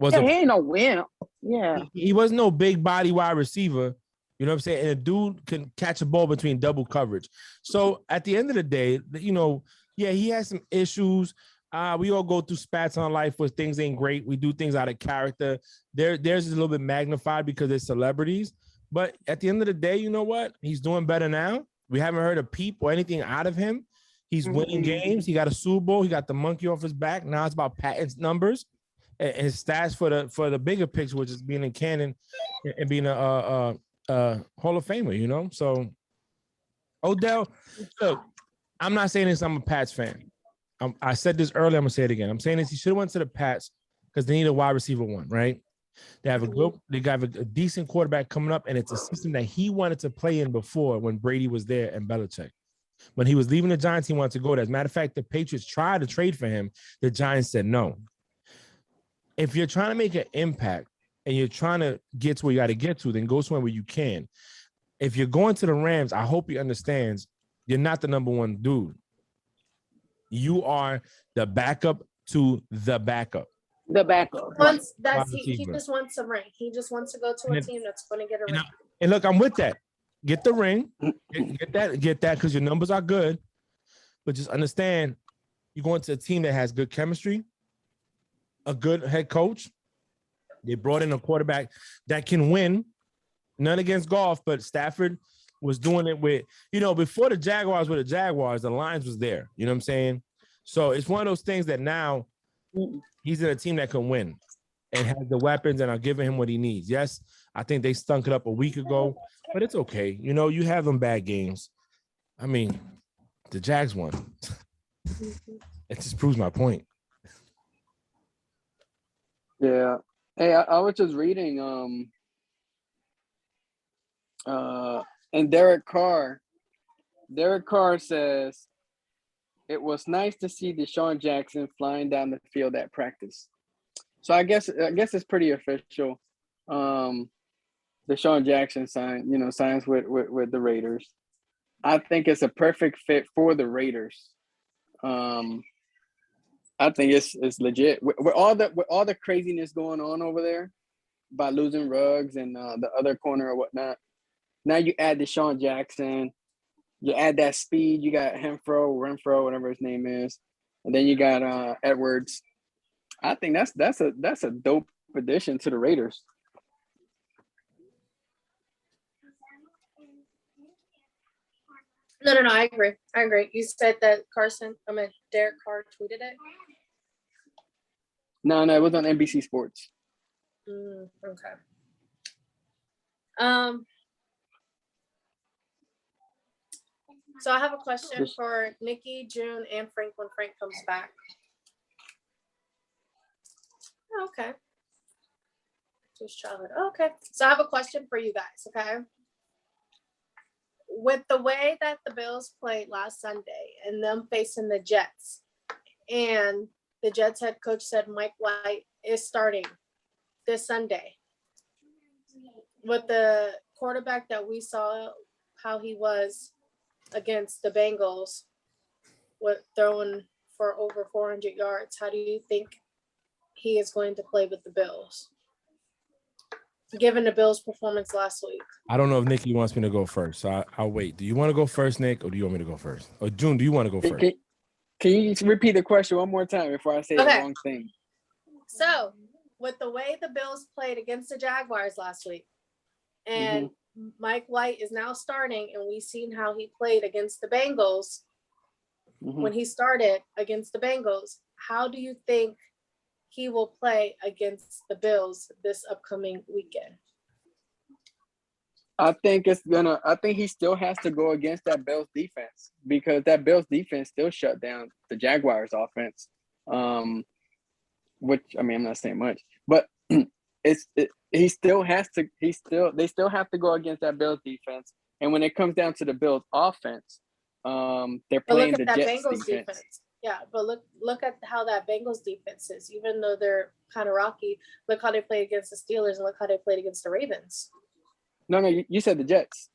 He ain't no win. Yeah. He wasn't no big body wide receiver. You know what I'm saying? And a dude can catch a ball between double coverage. So at the end of the day, you know, yeah, he has some issues. We all go through spats on life where things ain't great. We do things out of character. Theirs is a little bit magnified because they're celebrities. But at the end of the day, you know what? He's doing better now. We haven't heard a peep or anything out of him. He's winning games. He got a Super Bowl. He got the monkey off his back. Now it's about patents numbers and his stats for the bigger picture, which is being in canon and being a Hall of Famer, you know? So Odell, look, I'm not saying this, I'm a Pats fan. I said this earlier, I'm gonna say it again. I'm saying this, he should have went to the Pats because they need a wide receiver one, right? They have a decent quarterback coming up, and it's a system that he wanted to play in before when Brady was there and Belichick. When he was leaving the Giants, he wanted to go there. As a matter of fact, the Patriots tried to trade for him. The Giants said no. If you're trying to make an impact and you're trying to get to where you got to get to, then go somewhere where you can. If you're going to the Rams, I hope he understands you're not the number one dude. You are the backup to the backup. The backup. He just wants a ring. He just wants to go to a team that's going to get a ring. And look, I'm with that. Get the ring. Get that because your numbers are good. But just understand, you're going to a team that has good chemistry, a good head coach. They brought in a quarterback that can win. None against Goff, but Stafford was doing it with, you know, before the Jaguars were the Jaguars, the Lions was there. You know what I'm saying? So it's one of those things that now he's in a team that can win and has the weapons and are giving him what he needs. Yes, I think they stunk it up a week ago, but it's okay. You know, you have them bad games. I mean, the Jags won. It just proves my point. Yeah. Hey, I was just reading and Derek Carr says it was nice to see Deshaun Jackson flying down the field at practice. So I guess it's pretty official. Deshaun Jackson signs with the Raiders. I think it's a perfect fit for the Raiders. I think it's legit with all the craziness going on over there by losing Ruggs and the other corner or whatnot. Now you add Deshaun Jackson, you add that speed. You got Renfro, whatever his name is, and then you got Edwards. I think that's a dope addition to the Raiders. No, I agree. You said that Derek Carr tweeted it? No, it was on NBC Sports. Okay. So I have a question for Nikki, June, and Frank when Frank comes back. Okay. Just childhood. Okay. So I have a question for you guys, okay? With the way that the Bills played last Sunday and them facing the Jets, and the Jets head coach said Mike White is starting this Sunday. With the quarterback that we saw, how he was against the Bengals, with throwing for over 400 yards, how do you think he is going to play with the Bills, given the Bills' performance last week? I don't know if Nikki wants me to go first, so I'll wait. Do you want to go first, Nick, or do you want me to go first? Or June, do you want to go first? Can you repeat the question one more time before I say the wrong thing? So, with the way the Bills played against the Jaguars last week, and Mike White is now starting, and we've seen how he played against the Bengals when he started against the Bengals. How do you think he will play against the Bills this upcoming weekend? I think he still has to go against that Bills defense, because that Bills defense still shut down the Jaguars offense. Which, I mean, I'm not saying much, but they still have to go against that Bills defense. And when it comes down to the Bills offense, they're But look playing at the that Jets Bengals defense. defense. Yeah, but look at how that Bengals defense is. Even though they're kind of rocky, look how they play against the Steelers and look how they played against the Ravens. No, you said the Jets.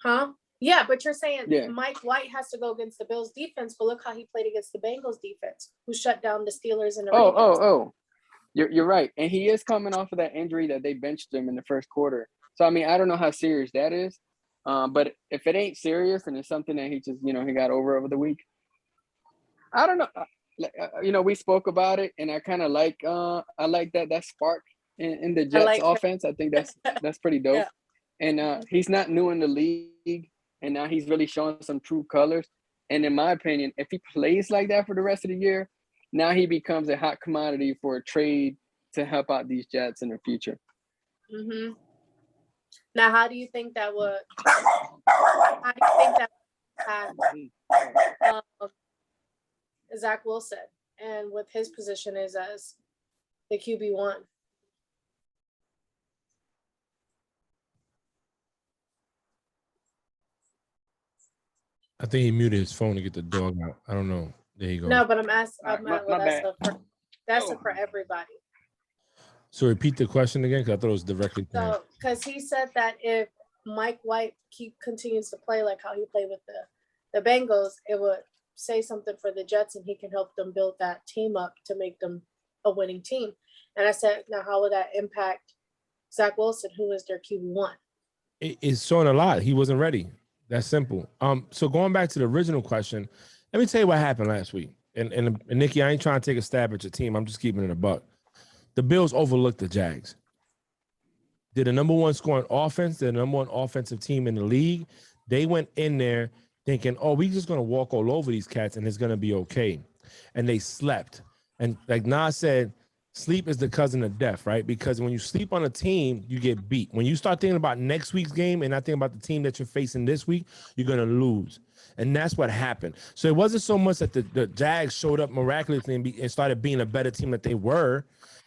Huh? Yeah, but you're saying Yeah. Mike White has to go against the Bills defense, but look how he played against the Bengals defense, who shut down the Steelers and the Ravens. Oh. You're right. And he is coming off of that injury that they benched him in the first quarter. So, I mean, I don't know how serious that is. But if it ain't serious and it's something that he just, he got over the week, I don't know. We spoke about it, and I kind of like I like that spark in the Jets offense. I think that's pretty dope. Yeah. And he's not new in the league, and now he's really showing some true colors. And in my opinion, if he plays like that for the rest of the year, now he becomes a hot commodity for a trade to help out these Jets in the future. Mm-hmm. Now, how do you think that would? How do you think that Zach Wilson and with his position is as the QB1? I think he muted his phone to get the dog out. I don't know. There you go. No, but I'm asking. That's for everybody. So repeat the question again, because I thought it was directly to him. So, because he said that if Mike White continues to play like how he played with the Bengals, it would say something for the Jets, and he can help them build that team up to make them a winning team. And I said, now how would that impact Zach Wilson, who is their QB1? It's showing a lot. He wasn't ready. That's simple. So going back to the original question, let me tell you what happened last week. And Nikki, I ain't trying to take a stab at your team. I'm just keeping it a buck. The Bills overlooked the Jags. They're the number one scoring offense. They're the number one offensive team in the league. They went in there thinking, oh, we're just going to walk all over these cats and it's going to be okay. And they slept. And like Nas said, sleep is the cousin of death, right? Because when you sleep on a team, you get beat. When you start thinking about next week's game and not thinking about the team that you're facing this week, you're going to lose. And that's what happened. So it wasn't so much that the Jags showed up miraculously and started being a better team that they were.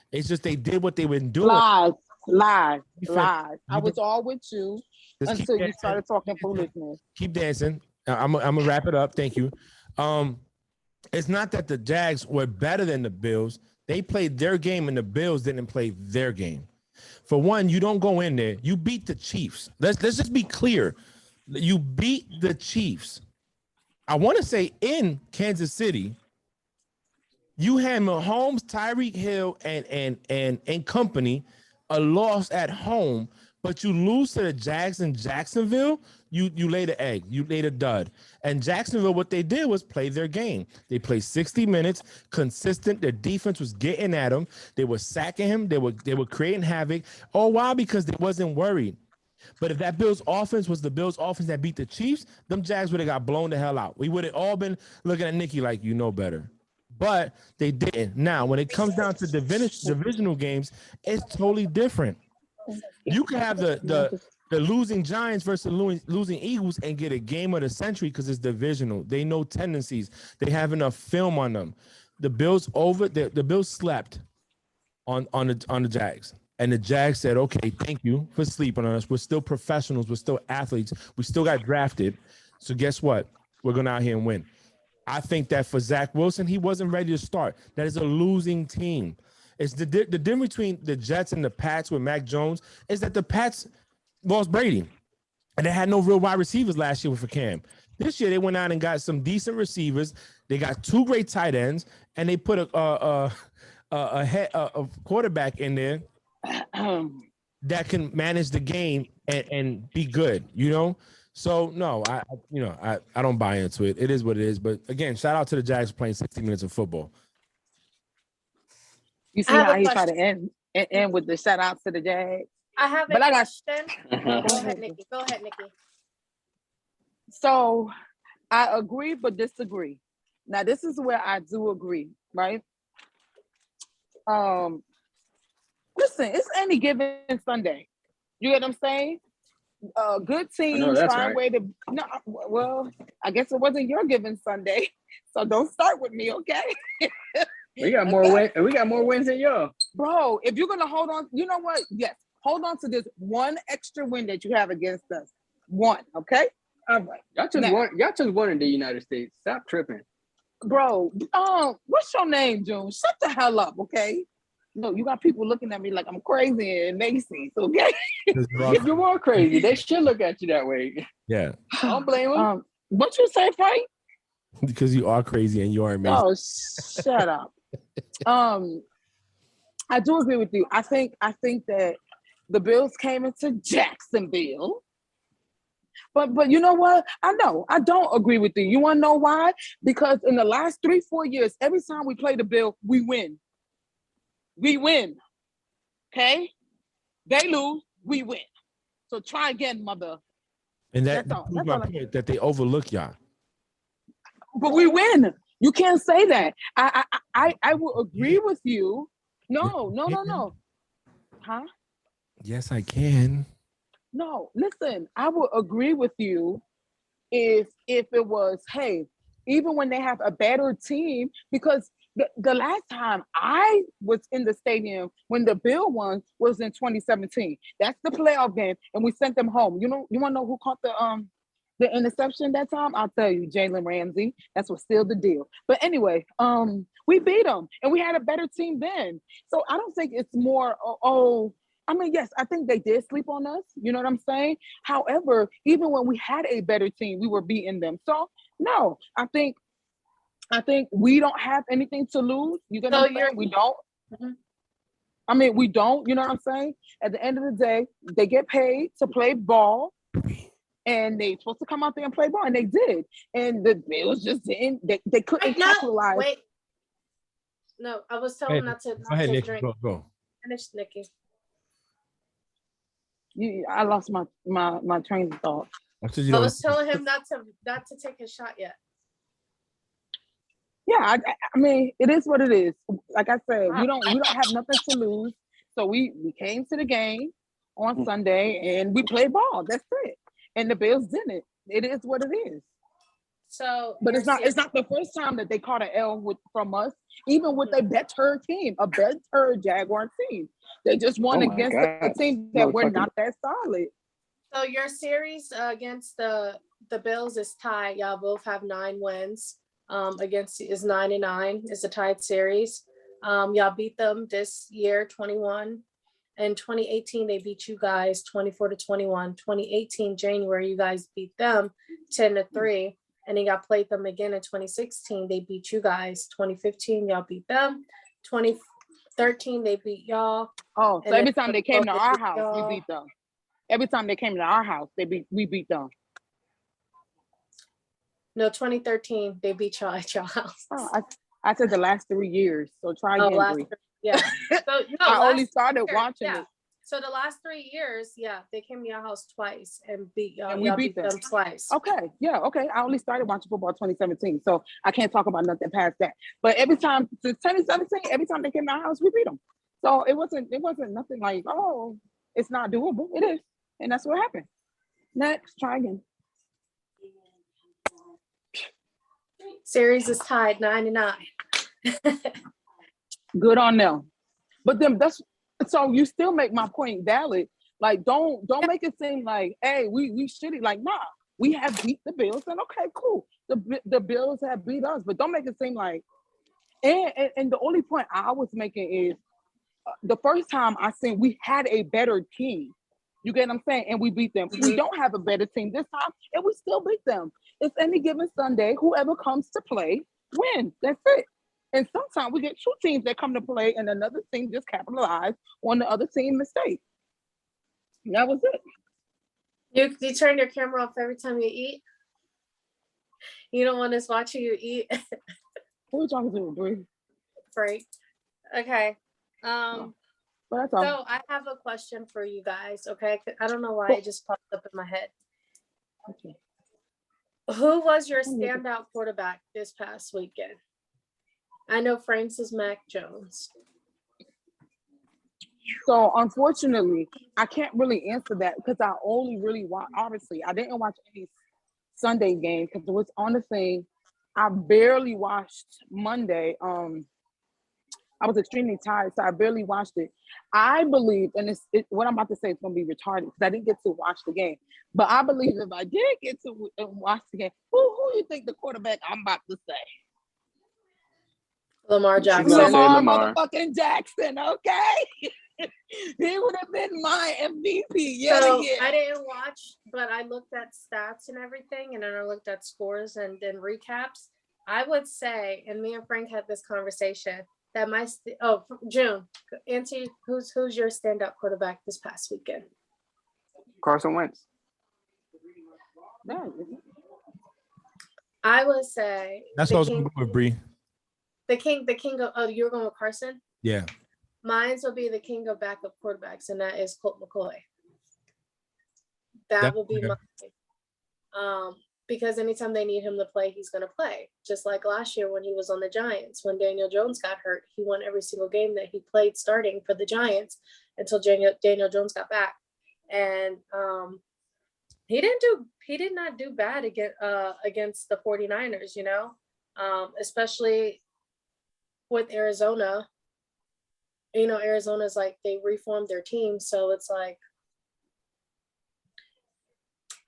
It's just they did what they were doing. Lies. I was all with you until you started talking foolishness. Keep dancing. I'm gonna wrap it up. Thank you. It's not that the Jags were better than the Bills. They played their game and the Bills didn't play their game. For one, you don't go in there. You beat the Chiefs. Let's just be clear. You beat the Chiefs. I want to say in Kansas City. You had Mahomes, Tyreek Hill, and company a loss at home, but you lose to the Jags in Jacksonville. You laid an egg. You laid a dud. And Jacksonville, what they did was play their game. They played 60 minutes, consistent. Their defense was getting at him. They were sacking him. They were creating havoc. Oh, wow, because they wasn't worried. But if that Bills offense was the Bills offense that beat the Chiefs, them Jags would have got blown the hell out. We would have all been looking at Nikki like, you know better. But they didn't. Now, when it comes down to divisional games, it's totally different. You can have the losing Giants versus losing Eagles and get a game of the century because it's divisional. They know tendencies. They have enough film on them. The Bills the Bills slept on the Jags. And the Jags said, okay, thank you for sleeping on us. We're still professionals. We're still athletes. We still got drafted. So guess what? We're going out here and win. I think that for Zach Wilson, he wasn't ready to start. That is a losing team. It's the difference between the Jets and the Pats with Mac Jones is that the Pats lost Brady, and they had no real wide receivers last year for Cam. This year, they went out and got some decent receivers. They got two great tight ends, and they put a quarterback in there that can manage the game and be good, So no, I don't buy into it. It is what it is. But again, shout out to the Jags for playing 60 minutes of football. You see how he tried to end with the shout out to the Jags. I have a question. Go ahead, Nikki. So I agree but disagree. Now this is where I do agree, right? Listen, it's any given Sunday. You get what I'm saying? Good teams find a way to. No, well, I guess it wasn't your given Sunday, so don't start with me, okay? We got more wins. We got more wins than y'all, bro. If you're gonna hold on, you know what? Yes, hold on to this one extra win that you have against us. One. Okay. All right. Y'all just won in the United States. Stop tripping. Bro, what's your name, June? Shut the hell up, okay? No, you got people looking at me like I'm crazy and Macy's, okay? If you are crazy, they should look at you that way. Yeah. Don't blame them. What you say, Frank? Because you are crazy and you are amazing. Oh, shut up. I do agree with you. I think that the Bills came into Jacksonville. But you know what? I know I don't agree with you. You want to know why? Because in the last 3-4 years, every time we play the Bills, we win. We win. Okay? They lose, we win. So try again, mother. And that proves my point that they overlook y'all. But we win. You can't say that. I will agree with you. No. Huh? Yes, I can. No, listen, I will agree with you if it was, hey, even when they have a better team, because the last time I was in the stadium when the Bill won was in 2017. That's the playoff game, and we sent them home. You want to know who caught the interception that time? I'll tell you, Jalen Ramsey. That's what sealed the deal. But anyway, we beat them, and we had a better team then. So I don't think it's more, I mean, yes, I think they did sleep on us. You know what I'm saying? However, even when we had a better team, we were beating them. So no, I think we don't have anything to lose. You get what I'm saying? We don't. Mm-hmm. I mean, we don't. You know what I'm saying? At the end of the day, they get paid to play ball, and they supposed to come out there and play ball, and they did. And the Bills just didn't. They couldn't capitalize. Wait. No, I was telling not to Nikki, drink. Go. Finish, Nikki. I lost my train of thought. I was telling him not to take his shot yet. Yeah, I mean, it is what it is. Like I said, we don't have nothing to lose. So we came to the game on Sunday and we played ball. That's it. And the Bills didn't. It is what it is. So, but it's not the first time that they caught an L from us. Even with a better team, a better Jaguar team, they just won against a team that were not that solid. So your series against the Bills is tied. Y'all both have 9 wins. Against is 9-9. It's a tied series. Y'all beat them this year 21. In 2018, they beat you guys 24-21. 2018 January, you guys beat them 10-3. And then y'all played them again in 2016. They beat you guys. 2015, y'all beat them. 2013, they beat y'all. Oh, so every time they came to our house, we beat them. Every time they came to our house, we beat them. No, 2013, they beat y'all at your house. Oh, I said the last 3 years. So try again. Yeah. So, no, I only started watching it. So the last 3 years, they came to your house twice and beat y'all. And we beat them twice. Okay. Yeah. Okay. I only started watching football 2017, so I can't talk about nothing past that. But every time since 2017, every time they came to our house, we beat them. So it wasn't nothing like, oh, it's not doable. It is, and that's what happened. Next, try again. Series is tied 9-9. Good on them. But then so you still make my point valid. Like, don't make it seem like, hey, we shitty. Like, nah, we have beat the Bills, and okay, cool. The Bills have beat us, but don't make it seem like. And the only point I was making is the first time I seen we had a better team. You get what I'm saying? And we beat them. We don't have a better team this time, and we still beat them. It's any given Sunday, whoever comes to play wins. That's it. And sometimes we get 2 teams that come to play and another team just capitalize on the other team mistake. And that was it. You turn your camera off every time you eat? You don't want us watching you eat? Who are you talking to, Bree? Right. Okay. But that's all. So I have a question for you guys, okay? I don't know why it just popped up in my head. Okay. Who was your standout quarterback this past weekend? I know Frank's is Mac Jones. So unfortunately, I can't really answer that because I only really watch. Obviously, I didn't watch any Sunday game because it was on the thing. I barely watched Monday. I was extremely tired, so I barely watched it. I believe, and what I'm about to say is going to be retarded because I didn't get to watch the game. But I believe if I did get to watch the game, who you think the quarterback I'm about to say? Lamar She's gonna Jackson. say Lamar Lamar. motherfucking Jackson, okay? He would have been my MVP yet So again. I didn't watch, but I looked at stats and everything, and then I looked at scores and then recaps. I would say, and me and Frank had this conversation, that June, Auntie, who's your standout quarterback this past weekend? Carson Wentz. I would say That's what I was going with, Bree. the king of you're going with Carson? Yeah. Mine will be the king of backup quarterbacks, and that is Colt McCoy. That will be mine. Because anytime they need him to play, he's going to play. Just like last year when he was on the Giants, when Daniel Jones got hurt, he won every single game that he played starting for the Giants until Daniel Jones got back. And he did not do bad against the 49ers, especially with Arizona. Arizona's like, they reformed their team. So it's like,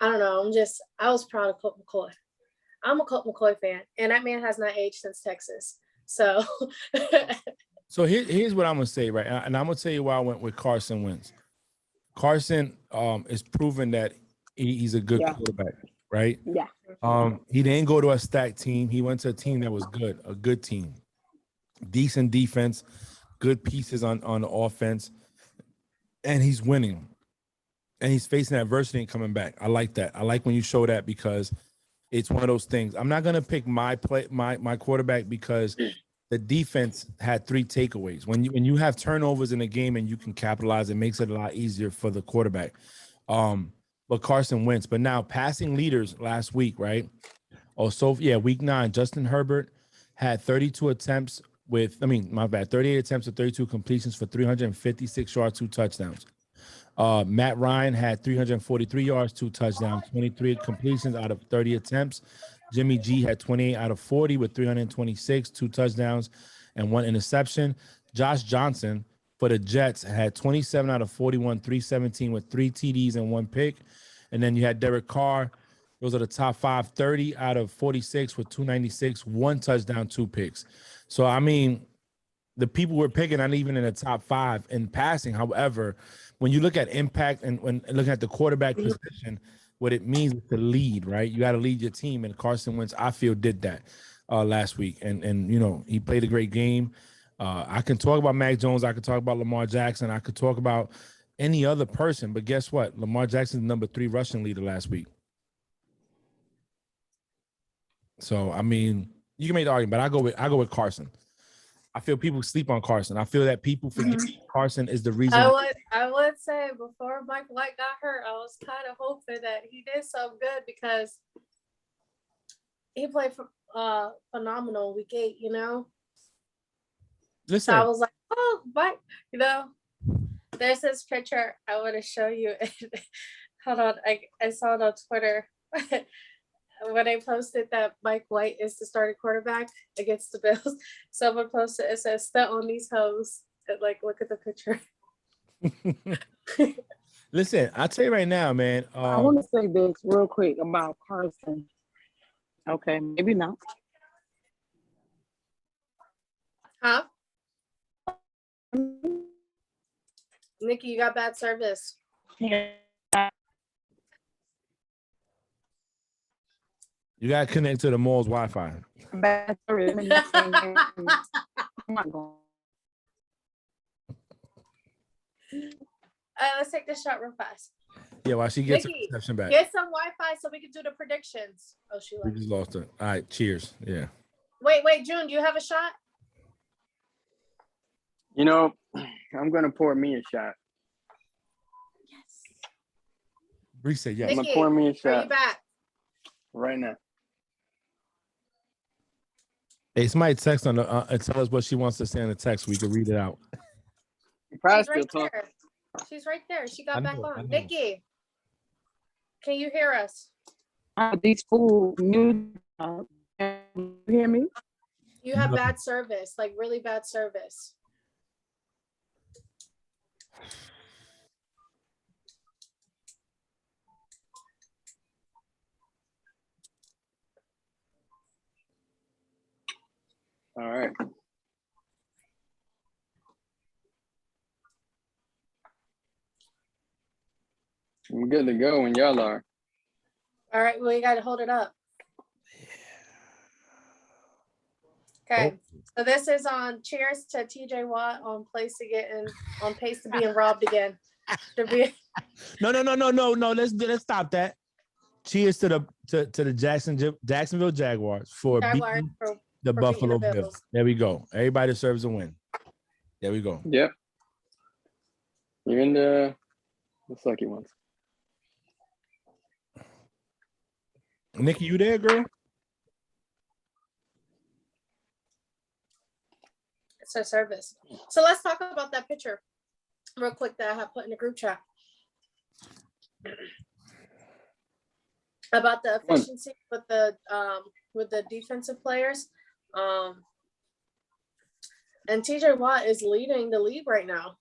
I don't know. I was proud of Colt McCoy. I'm a Colt McCoy fan, and that man has not aged since Texas. So, So here's what I'm gonna say, right? And I'm gonna tell you why I went with Carson Wentz. Carson is proven that he's a good quarterback, right? Yeah. He didn't go to a stacked team. He went to a team that was good, a good team, decent defense, good pieces on the offense, and he's winning. And he's facing adversity and coming back. I like that. I like when you show that because it's one of those things. I'm not gonna pick my quarterback because the defense had 3 takeaways. When you have turnovers in a game and you can capitalize, it makes it a lot easier for the quarterback. But Carson Wentz. But now passing leaders last week, right? Week 9, Justin Herbert had 32 attempts 38 attempts with 32 completions for 356 yards, 2 touchdowns. Matt Ryan had 343 yards, 2 touchdowns, 23 completions out of 30 attempts. Jimmy G had 28 out of 40 with 326, 2 touchdowns, and 1 interception. Josh Johnson for the Jets had 27 out of 41, 317 with 3 TDs and 1 pick. And then you had Derek Carr. Those are the top 5, 30 out of 46 with 296, 1 touchdown, 2 picks. So, I mean, the people we're picking aren't even in the top 5 in passing. However, when you look at impact and when looking at the quarterback position, what it means is to lead, right? You got to lead your team. And Carson Wentz, I feel, did that last week. And he played a great game. I can talk about Mac Jones. I could talk about Lamar Jackson. I could talk about any other person. But guess what? Lamar Jackson's number 3 rushing leader last week. So, I mean, you can make the argument, but I go with Carson. I feel people sleep on Carson. I feel that people forget Carson is the reason. I would say before Mike White got hurt, I was kind of hoping that he did so good because he played phenomenal week 8, Listen. So I was like, oh, Mike, there's this picture I want to show you. Hold on, I saw it on Twitter. When I posted that Mike White is the starting quarterback against the Bills, someone posted, it says, "Stunt on these hoes," and look at the picture. Listen, I'll tell you right now, man. I want to say this real quick about Carson. Okay, maybe not. Huh? Nikki, you got bad service. Yeah. You got to connect to the mall's Wi-Fi. Bad service. Let's take this shot real fast. Yeah, while she gets her Nikki, reception back. get some Wi-Fi so we can do the predictions. Oh, she We left. just lost her. All right, cheers. Yeah. Wait, June, do you have a shot? I'm gonna pour me a shot. Yes. Bree said yes. I'm Nikki, gonna pour me a are shot you back? right now. Hey, somebody text on the and tell us what she wants to say in the text. We can read it out. Probably She's still right talking. there. She's right there. She got I back know. on. Nikki, can you hear us? These fools, can you hear me? You have No. bad service, really bad service. All right. I'm good to go when y'all are. All right, well, you got to hold it up. Okay, so this is on cheers to TJ Watt on pace to being robbed again. No. Let's stop that. Cheers to the Jacksonville Jaguars for beating the Buffalo Bills. There we go. Everybody deserves a win. There we go. Yep. You're in the sucky ones. Nikki, you there, girl? It's a service. So let's talk about that picture real quick that I have put in the group chat about the efficiency with the defensive players. And TJ Watt is leading the league right now.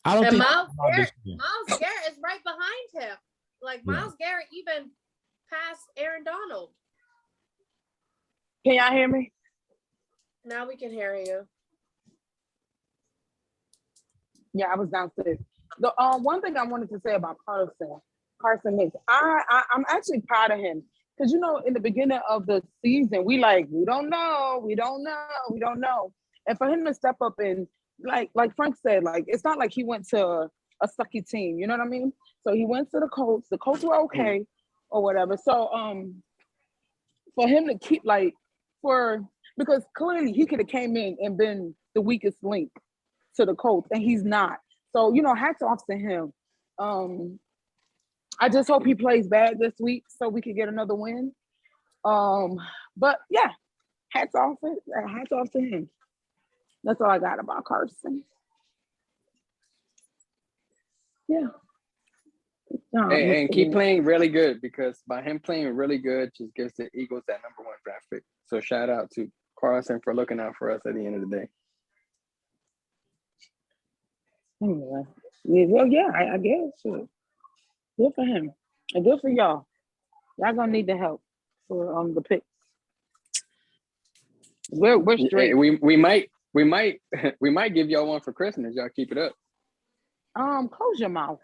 I don't think Miles Garrett is right behind him. Like Miles Garrett even passed Aaron Donald. Can y'all hear me? Now we can hear you. Yeah, I was downstairs. The one thing I wanted to say about Carson Wentz, I'm actually proud of him because in the beginning of the season we don't know, and for him to step up and like Frank said, it's not like he went to a sucky team, you know what I mean? So he went to the Colts. The Colts were okay or whatever. So for him to keep because clearly he could have came in and been the weakest link to the Colts, and he's not. So, hats off to him. I just hope he plays bad this week so we could get another win. But yeah, hats off to him. That's all I got about Carson. Yeah. And keep playing really good, because by him playing really good just gives the Eagles that #1 draft pick. So shout out to Carson for looking out for us at the end of the day. Anyway, well, yeah, I guess. Good for him. And good for y'all. Y'all gonna need the help for the picks. We're straight. We might give y'all one for Christmas. Y'all keep it up. Close your mouth.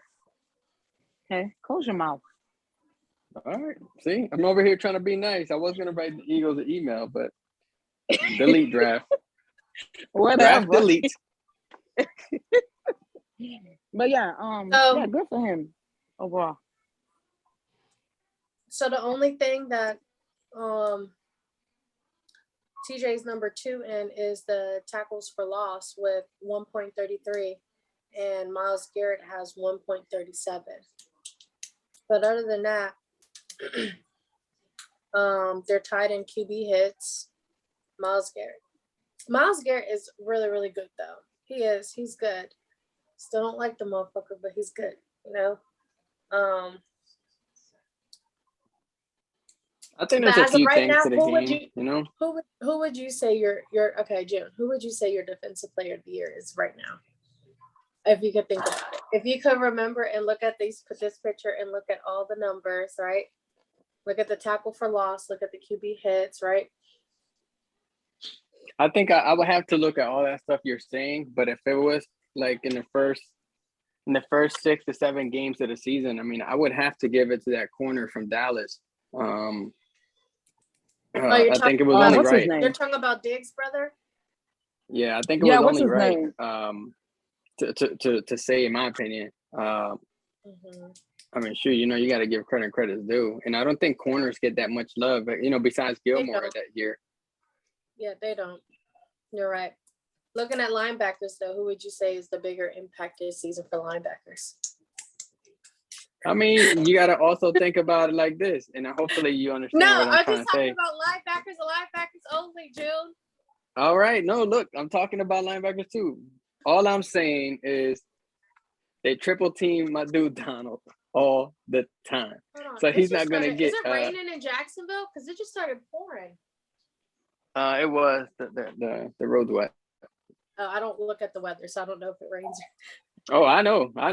Okay, close your mouth. All right. See, I'm over here trying to be nice. I was gonna write the Eagles an email, but delete draft. Whatever. Draft delete. But yeah, yeah, good for him overall. So the only thing that TJ's #2 in is the tackles for loss with 1.33, and Miles Garrett has 1.37. But other than that, they're tied in QB hits. Miles Garrett is really, really good though. He's good. Still don't like the motherfucker, but he's good, I think there's a few things to the game, Who would you say your okay, June? Who would you say your defensive player of the year is right now? If you could think about it, if you could remember and look at this picture and look at all the numbers, right? Look at the tackle for loss. Look at the QB hits, right? I think I would have to look at all that stuff you're saying, but if it was like in the first 6 to 7 games of the season, I mean, I would have to give it to that corner from Dallas. I think it was only right. You're talking about Diggs, brother? Yeah, I think it was only right to say, in my opinion. I mean, sure, you got to give credit's due, and I don't think corners get that much love, besides Gilmore that year. Yeah, they don't. You're right. Looking at linebackers, though, who would you say is the bigger impact this season for linebackers? I mean, you got to also think about it like this, and hopefully you understand what I'm trying to say. No, I'm just talking about linebackers and linebackers only, June. All right. No, look, I'm talking about linebackers too. All I'm saying is they triple team my dude Donald all the time. So he's not going to get... Is it raining in Jacksonville? Because it just started pouring. It was. The road's wet. I don't look at the weather, so I don't know if it rains. Oh, I know. I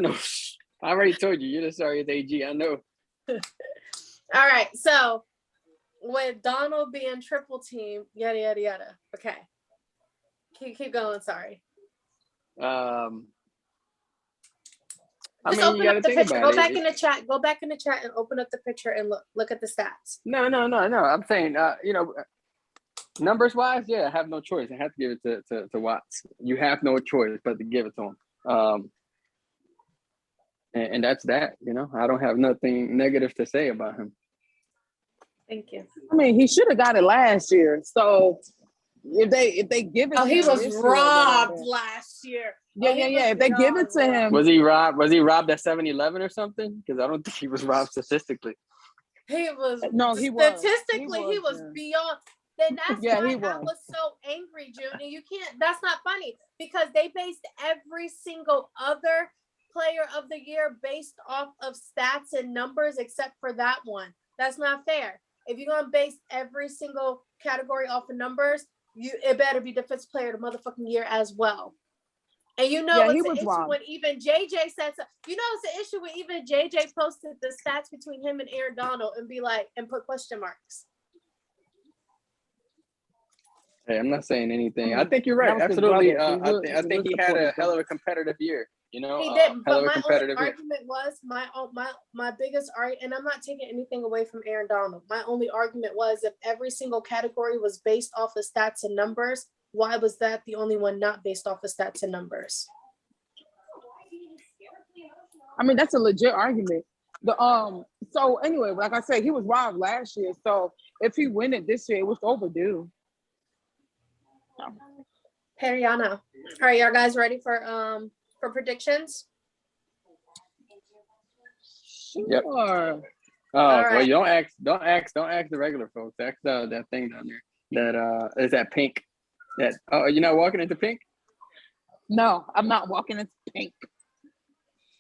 already told you. You're the sorriest AG. I know. All right. So with Donald being triple team, yada yada yada. Okay. Keep going. Sorry. I Just mean, you open got to up the think picture. about Go back it. in the chat. Go back in the chat and open up the picture and look at the stats. No. I'm saying, numbers wise, yeah, I have no choice. I have to give it to Watts. You have no choice but to give it to him. And that's that. I don't have nothing negative to say about him. Thank you. I mean, he should have got it last year. So if they give it to him, he was this year, robbed whatever. last year. Yeah. If they give it to him, Was he robbed? Was he robbed at 7-Eleven or something? Because I don't think he was robbed statistically. He was. No, he was. Statistically, he was yeah. beyond. Then that's Yeah, why he I was. was so angry, June. And you can't. That's not funny because they based every single other player of the year based off of stats and numbers, except for that one. That's not fair. If you're gonna base every single category off of numbers, it better be defensive player of the motherfucking year as well. And Yeah, it's he an was issue wrong. when even JJ said so. It's an issue when even JJ posted the stats between him and Aaron Donald and be like and put question marks. Hey, I'm not saying anything. I think you're right. Absolutely. I think he had a hell of a competitive year. He did, but my only year. argument was my biggest argument, and I'm not taking anything away from Aaron Donald. My only argument was if every single category was based off of stats and numbers, why was that the only one not based off of stats and numbers? I mean, that's a legit argument. So anyway, like I said, he was robbed last year. So if he win it this year, it was overdue. Periana. All right, y'all guys ready for predictions? Sure. Yep. All Well, right. you don't ask the regular folks. Ask that thing down there. That is that pink. You're not walking into pink? No, I'm not walking into pink.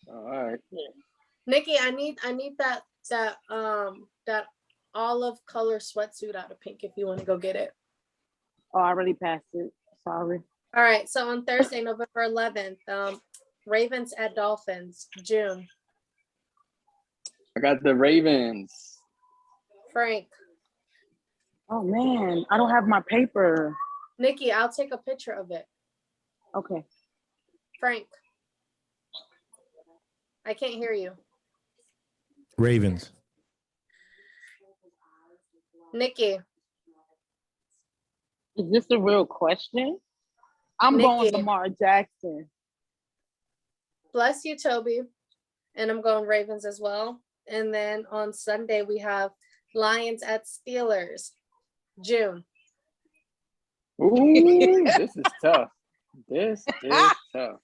All right. Nikki, I need that olive color sweatsuit out of pink if you want to go get it. Oh, I already passed it. Sorry. All right. So on Thursday, November 11th, Ravens at Dolphins, June. I got the Ravens. Frank. Oh man, I don't have my paper. Nikki, I'll take a picture of it. Okay. Frank. I can't hear you. Ravens. Nikki. Is this a real question? I'm going Lamar Jackson. Bless you, Toby. And I'm going Ravens as well. And then on Sunday, we have Lions at Steelers, June. Ooh, this is tough. This is tough.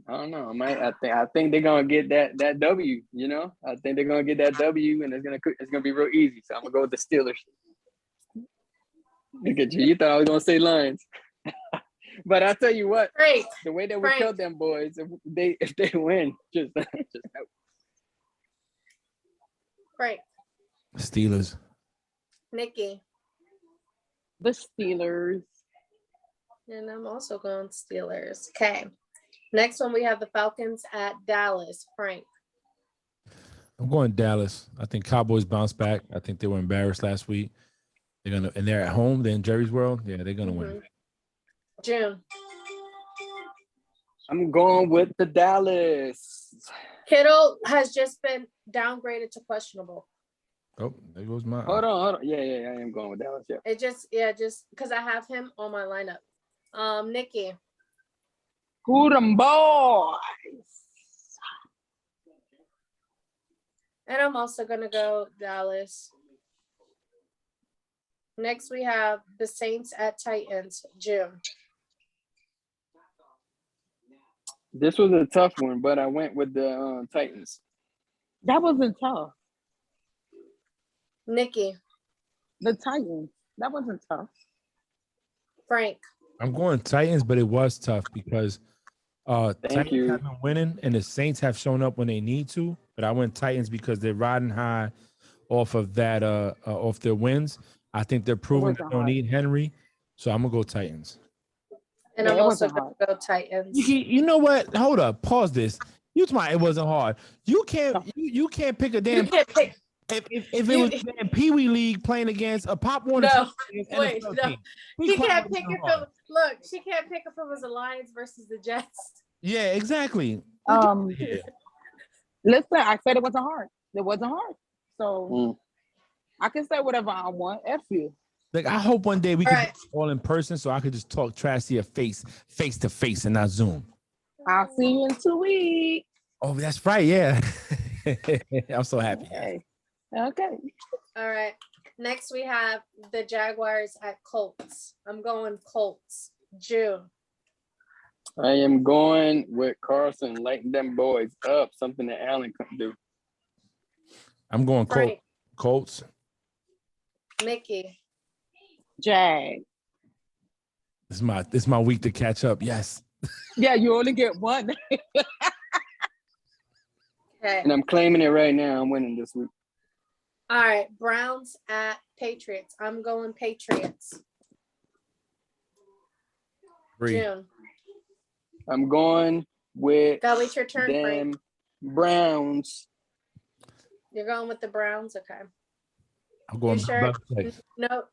I don't know. I think they're gonna get that W. I think they're gonna get that W, and it's gonna be real easy. So I'm gonna go with the Steelers. Look at you. You thought I was gonna say Lions, but I tell you what, Frank, the way that we killed them boys, if they win, just Frank. Steelers. Nikki. The Steelers. And I'm also going Steelers. Okay. Next one, we have the Falcons at Dallas. Frank. I'm going Dallas. I think Cowboys bounce back. I think they were embarrassed last week. And they're at home. They're in Jerry's World. Yeah, they're gonna win. June. I'm going with the Dallas. Kittle has just been downgraded to questionable. Oh, there goes my. Hold on. Yeah, I am going with Dallas. Yeah. It just because I have him on my lineup. Nikki. Who them boys? And I'm also gonna go Dallas. Next, we have the Saints at Titans, June. This was a tough one, but I went with the Titans. That wasn't tough. Nikki. The Titans. That wasn't tough. Frank. I'm going Titans, but it was tough because Titans have been winning and the Saints have shown up when they need to. But I went Titans because they're riding high off of that, off their wins. I think they're proving they don't need Henry. So I'm going to go Titans. And Yeah, I'm it also wasn't going hard. to go Titans. You know what? Hold up. Pause this. You told me it wasn't hard. You can't. You can't pick a You damn. can't pick. If it was damn Pee Wee League playing against a Pop Warner No, team, wait, NFL no. team. Be She quiet, can't it pick wasn't if hard. it. Look, she can't pick if it was the Lions versus the Jets. Yeah, exactly. Listen, I said it wasn't hard. It wasn't hard. So I can say whatever I want. F you. Like, I hope one day we All can right. do it all in person so I could just talk trash to your face to face, and not Zoom. I'll see you in 2 weeks. Oh, that's right. Yeah. I'm so happy. Okay. Okay. All right. Next, we have the Jaguars at Colts. I'm going Colts. June. I am going with Carson, lighting them boys up, something that Allen couldn't do. I'm going Frank. Colts. Nikki. Jag. This is my week to catch up. Yes. Yeah, you only get one. Okay. And I'm claiming it right now. I'm winning this week. All right. Browns at Patriots. I'm going Patriots. June. I'm going with Gotta wait your turn, them Frank. Browns. You're going with the Browns? Okay. I'm going. You sure?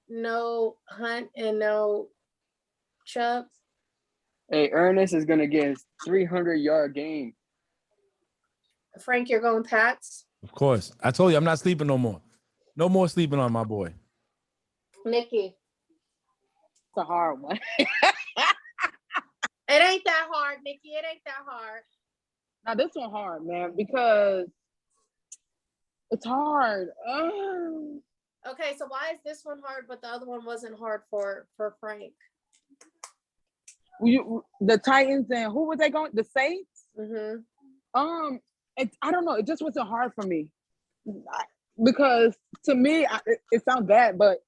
No Hunt and no Chubb. Hey, Ernest is gonna get his 300-yard game. Frank, you're going Pats? Of course. I told you I'm not sleeping no more. No more sleeping on my boy. Nikki. It's a hard one. It ain't that hard, Nikki. It ain't that hard. Now this one hard, man, because it's hard. Okay, so why is this one hard, but the other one wasn't hard for Frank? The Titans and who was they going? The Saints. Mm-hmm. I don't know. It just wasn't hard for me because to me, it sounds bad, but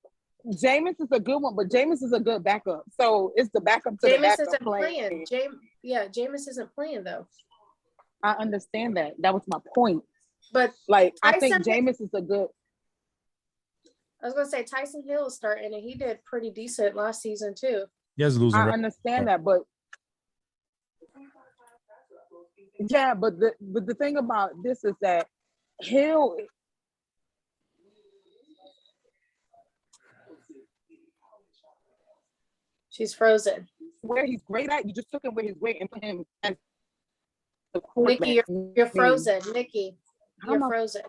Jameis is a good one. But Jameis is a good backup, so it's the backup to the Jameis backup isn't playing. Jameis isn't playing though. I understand that. That was my point. But like, I Tyson, think Jameis is a good. I was gonna say Tyson Hill is starting, and he did pretty decent last season too. He has losing. I understand that, but yeah, but the thing about this is that Hill. She's frozen. Where he's great at, you just took him where he's great and put him as the quarterback. Nikki, you're frozen. Nikki, you're frozen.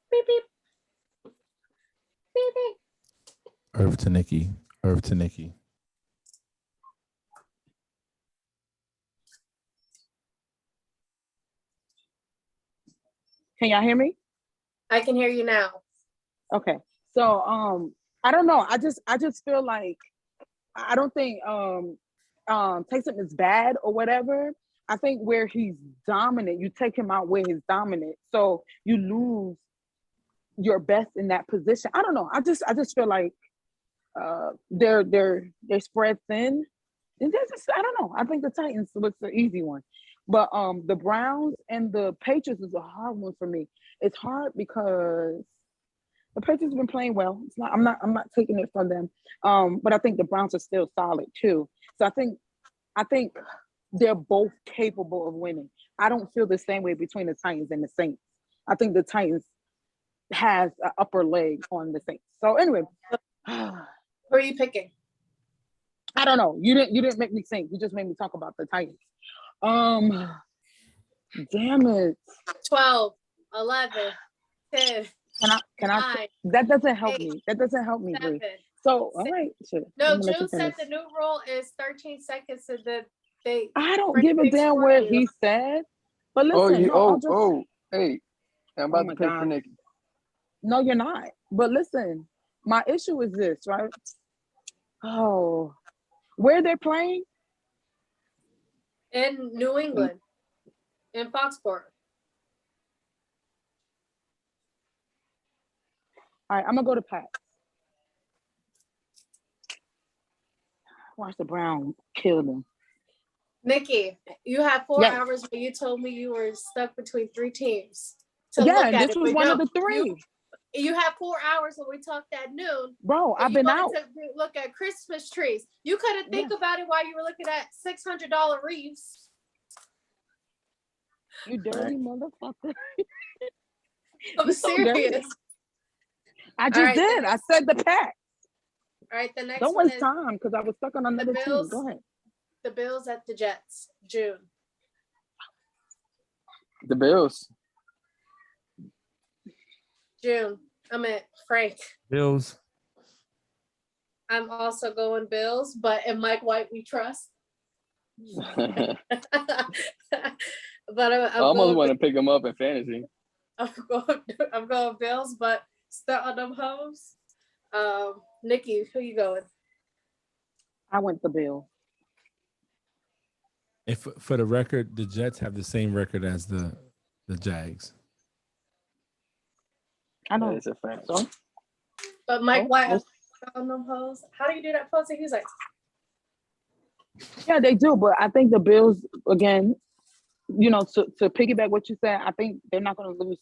Beep beep. Beep beep. Irv to Nikki. Can y'all hear me? I can hear you now. Okay. So I don't know. I just feel like I don't think Taysom is bad or whatever. I think where he's dominant, you take him out where he's dominant. So you lose your best in that position. I don't know. I just feel like they're spread thin. And I don't know. I think the Titans was the easy one. But the Browns and the Patriots is a hard one for me. It's hard because the Patriots have been playing well. It's not. I'm not taking it from them. But I think the Browns are still solid too. So I think they're both capable of winning. I don't feel the same way between the Titans and the Saints. I think the Titans has an upper leg on the Saints. So anyway, who are you picking? I don't know. You didn't make me think. You just made me talk about the Titans. Damn it. 12, 11, 10. Can I? That doesn't help me. That doesn't help me. 7, so all right. Shit. No, June said the new rule is 13 seconds so that they. I don't give a damn what he said. But listen. Hey, I'm about to pick for Nikki. No, you're not. But listen, my issue is this, right? Oh, where they're playing? In New England, in Foxborough. All right, I'm gonna go to Pat. Watch the Browns kill them. Nikki, you had 4 Yes. hours when you told me you were stuck between 3 teams to Yeah, look and at this it. was but one no, of the 3. You had 4 hours when we talked at noon. Bro, And I've you been wanted out. to look at Christmas trees. You couldn't think about it while you were looking at $600 wreaths. You dirty motherfucker. I'm You so dirty. serious. I just did. I said the pack. All right, the next Don't one waste is time because I was stuck on another team. Bills. Go ahead. The Bills at the Jets, June. The Bills. June. I'm at Frank. Bills. I'm also going Bills, but in Mike White we trust. I But I'm almost going, want to pick him up in fantasy. I'm going Bills, but start on them hoes. Nikki, who you going? I went the Bill. If for the record, the Jets have the same record as the Jags. I know. That is a fact. So, But Mike Oh, White yes. on them hoes. How do you do that posting? He's like, yeah, they do. But I think the Bills, again, to piggyback what you said, I think they're not going to lose,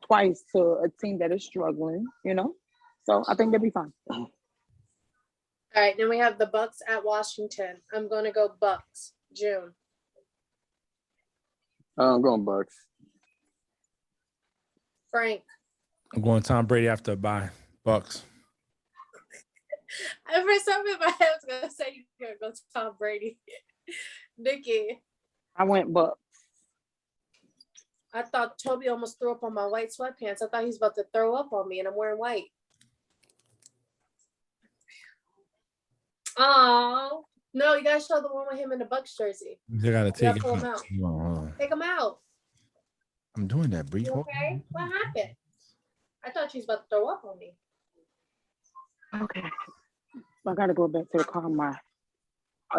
twice to a team that is struggling, So I think they'll be fine. all right, then we have the Bucks at Washington. I'm going to go Bucks, June. I'm going Bucks. Frank. I'm going Tom Brady after a bye. Bucks. For some in my head, I was going to say you're going to go Tom Brady. Nikki. I went Bucks. I thought Toby almost threw up on my white sweatpants. I thought he was about to throw up on me, and I'm wearing white. Oh no! You gotta show the one with him in the Bucks jersey. You gotta take pull it him out. out. Hold on. Take him out. I'm doing that, Bree. You okay? What happened? I thought you was about to throw up on me. Okay. I got to go back to the car.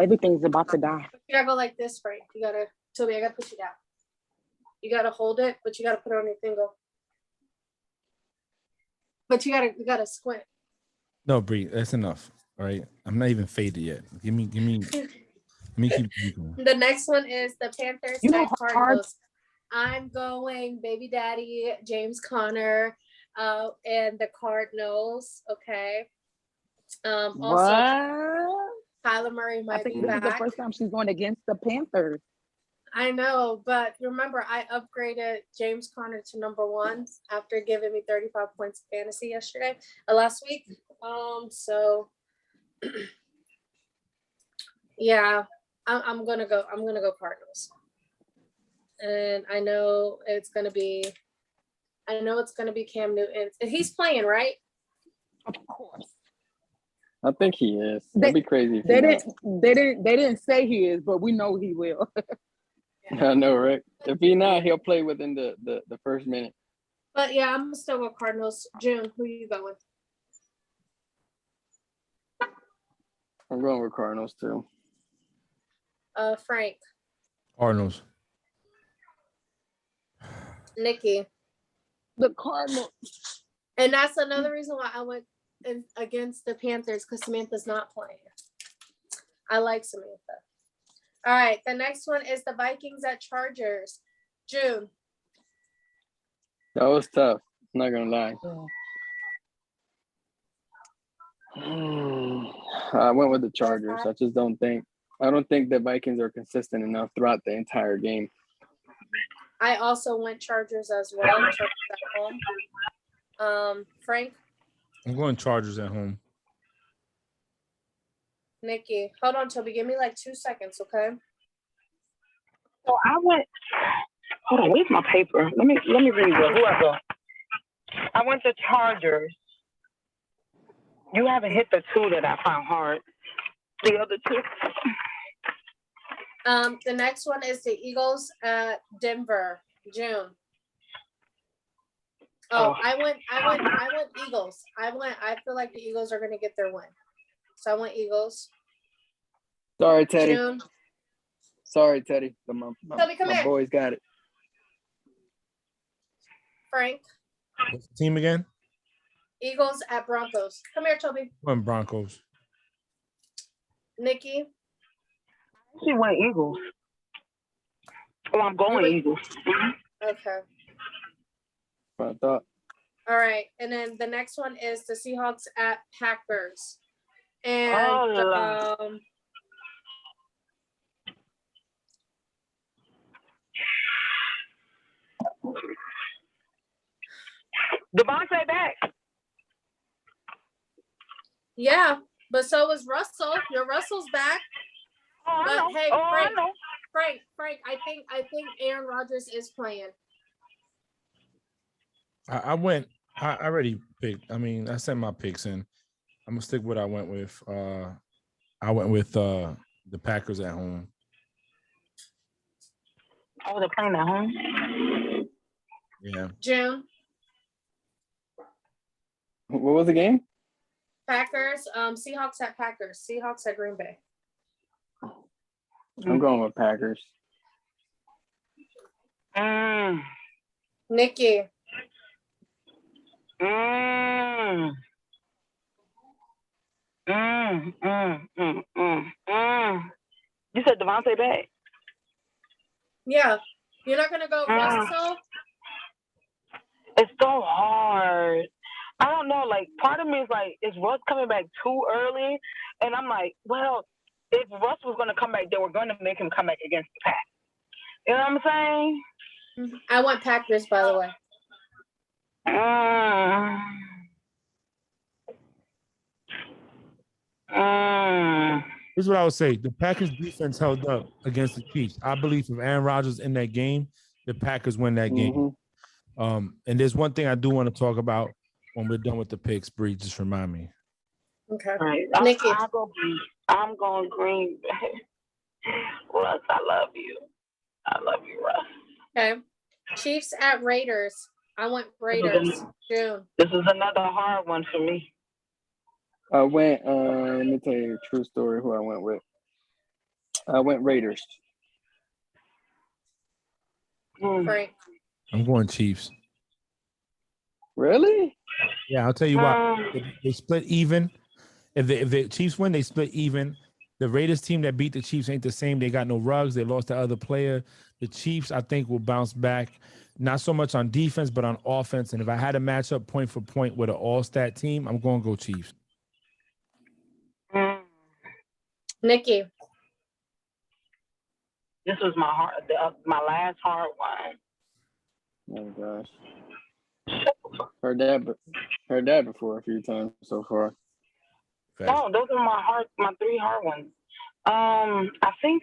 Everything's about to die. You gotta go like this, Frank. You gotta, Toby, I gotta put you down. You gotta hold it, but you gotta put it on your finger. But you gotta squint. No, Bree, that's enough. All right. I'm not even faded yet. Give me let me keep going. The next one is the Panthers at Cardinals. I'm going baby daddy James Conner and the Cardinals. Okay. Also Kyler Murray might be back. This is the first time she's going against the Panthers. I know, but remember, I upgraded James Conner to #1 after giving me 35 points of fantasy last week. So yeah, I'm gonna go Cardinals, and I know it's gonna be Cam Newton, and he's playing, right? Of course. I think he is. That'd be crazy. They didn't say he is, but we know he will. I know, right? If he not, he'll play within the first minute. But yeah, I'm still with Cardinals. June, who you going? I'm going with Cardinals too. Frank. Cardinals. Nikki. The Cardinals. And that's another reason why I went against the Panthers, because Samantha's not playing. I like Samantha. All right, the next one is the Vikings at Chargers. June. That was tough. I'm not gonna lie. I went with the Chargers. I don't think the Vikings are consistent enough throughout the entire game. I also went Chargers as well. Chargers at home. Frank. I'm going Chargers at home. Nikki, hold on, Toby. Give me like 2 seconds, okay? So I went. Hold on, where's my paper? Let me read it. Who I go? I went to Chargers. You haven't hit the 2 that I found hard. The other 2. The next one is the Eagles at Denver. June. I went Eagles. I feel like the Eagles are gonna get their win. So I went Eagles. Sorry, Teddy. June. Sorry, Teddy. Toby, come My here. boys got it. Frank. What's the team again? Eagles at Broncos. Come here, Toby. I'm Broncos. Nikki. She went Eagles. Oh, I'm going Eagles. Okay. I thought. All right. And then the next one is the Seahawks at Packers. And Devontae back. yeah, but so is Russell. Your Russell's back. Oh, But I know. hey, I know. Frank, I think Aaron Rodgers is playing. I already picked. I mean, I sent my picks in. I'm gonna stick with what I went with. I went with the Packers at home. Oh, they're playing at home. Yeah. June. What was the game? Packers. Seahawks at Packers. Seahawks at Green Bay. I'm going with Packers. Nikki. You said Devontae back? Yeah. You're not gonna go Russell? It's so hard. I don't know. Like, part of me is like, is Russ coming back too early? And I'm like, well, if Russ was going to come back, they were going to make him come back against the Pack. You know what I'm saying? I want Packers, by the way. This is what I would say. The Packers defense held up against the Chiefs. I believe if Aaron Rodgers in that game, the Packers win that game. And there's one thing I do want to talk about when we're done with the picks. Bree, just remind me. Okay. All right. Nikki. I'm going Green Bay. Russ, I love you. I love you, Russ. Okay. Chiefs at Raiders. I want Raiders. June. This is another hard one for me. I went, let me tell you a true story who I went with. I went Raiders. Frank. I'm going Chiefs. Really? Yeah, I'll tell you what. They split even. If the Chiefs win, they split even. The Raiders team that beat the Chiefs ain't the same. They got no rugs. They lost the other player. The Chiefs, I think, will bounce back. Not so much on defense, but on offense. And if I had to match up point for point with an all-stat team, I'm going to go Chiefs. Nikki. This was my last hard one. Oh gosh. Heard that before a few times so far. No, those are my three hard ones. I think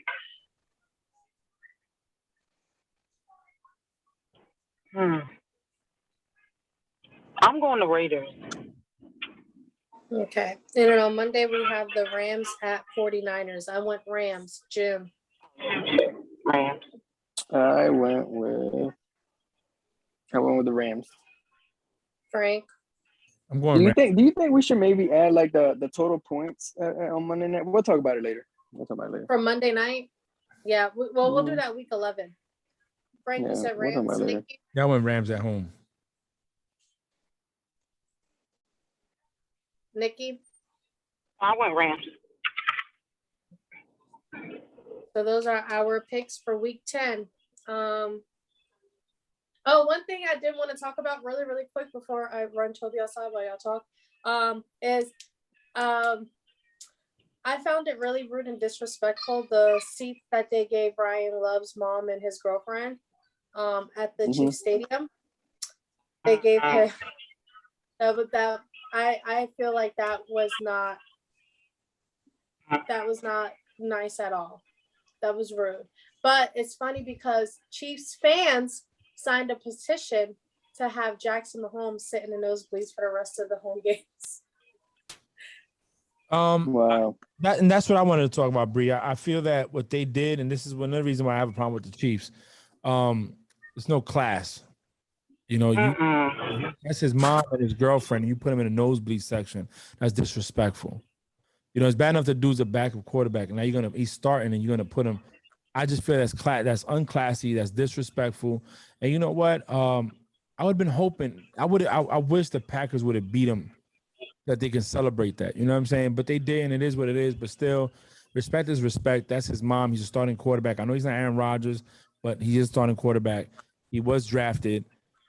I'm going to Raiders. Okay. And then on Monday, we have the Rams at 49ers. I went Rams. June. Rams. I went with the Rams. Frank. I'm going. Do you think we should maybe add like the total points on Monday night? We'll talk about it later. For Monday night? Yeah. We'll do that week 11. Frank, you said Rams. Nikki? Yeah, I went Rams at home. Nikki? I went Rams. So those are our picks for week 10. One thing I did want to talk about really, really quick before I run Toby outside while y'all talk, is I found it really rude and disrespectful, the seat that they gave Ryan Love's mom and his girlfriend at the Chiefs Stadium. They gave him I feel like that was not nice at all. That was rude. But it's funny because Chiefs fans signed a petition to have Jackson Mahomes sit in the nosebleeds for the rest of the home games. Wow. That's what I wanted to talk about, Bree. I feel that what they did, and this is another reason why I have a problem with the Chiefs. There's no class. You know, that's his mom and his girlfriend. You put him in a nosebleed section. That's disrespectful. You know, it's bad enough the dude's a backup quarterback, and now he's starting, and you're gonna put him. I just feel that's unclassy, that's disrespectful. And you know what? I would have been hoping I wish the Packers would have beat them, that they can celebrate that. You know what I'm saying? But they did, and it is what it is. But still, Respect is respect. That's his mom. He's a starting quarterback. I know he's not Aaron Rodgers, but he is starting quarterback. He was drafted.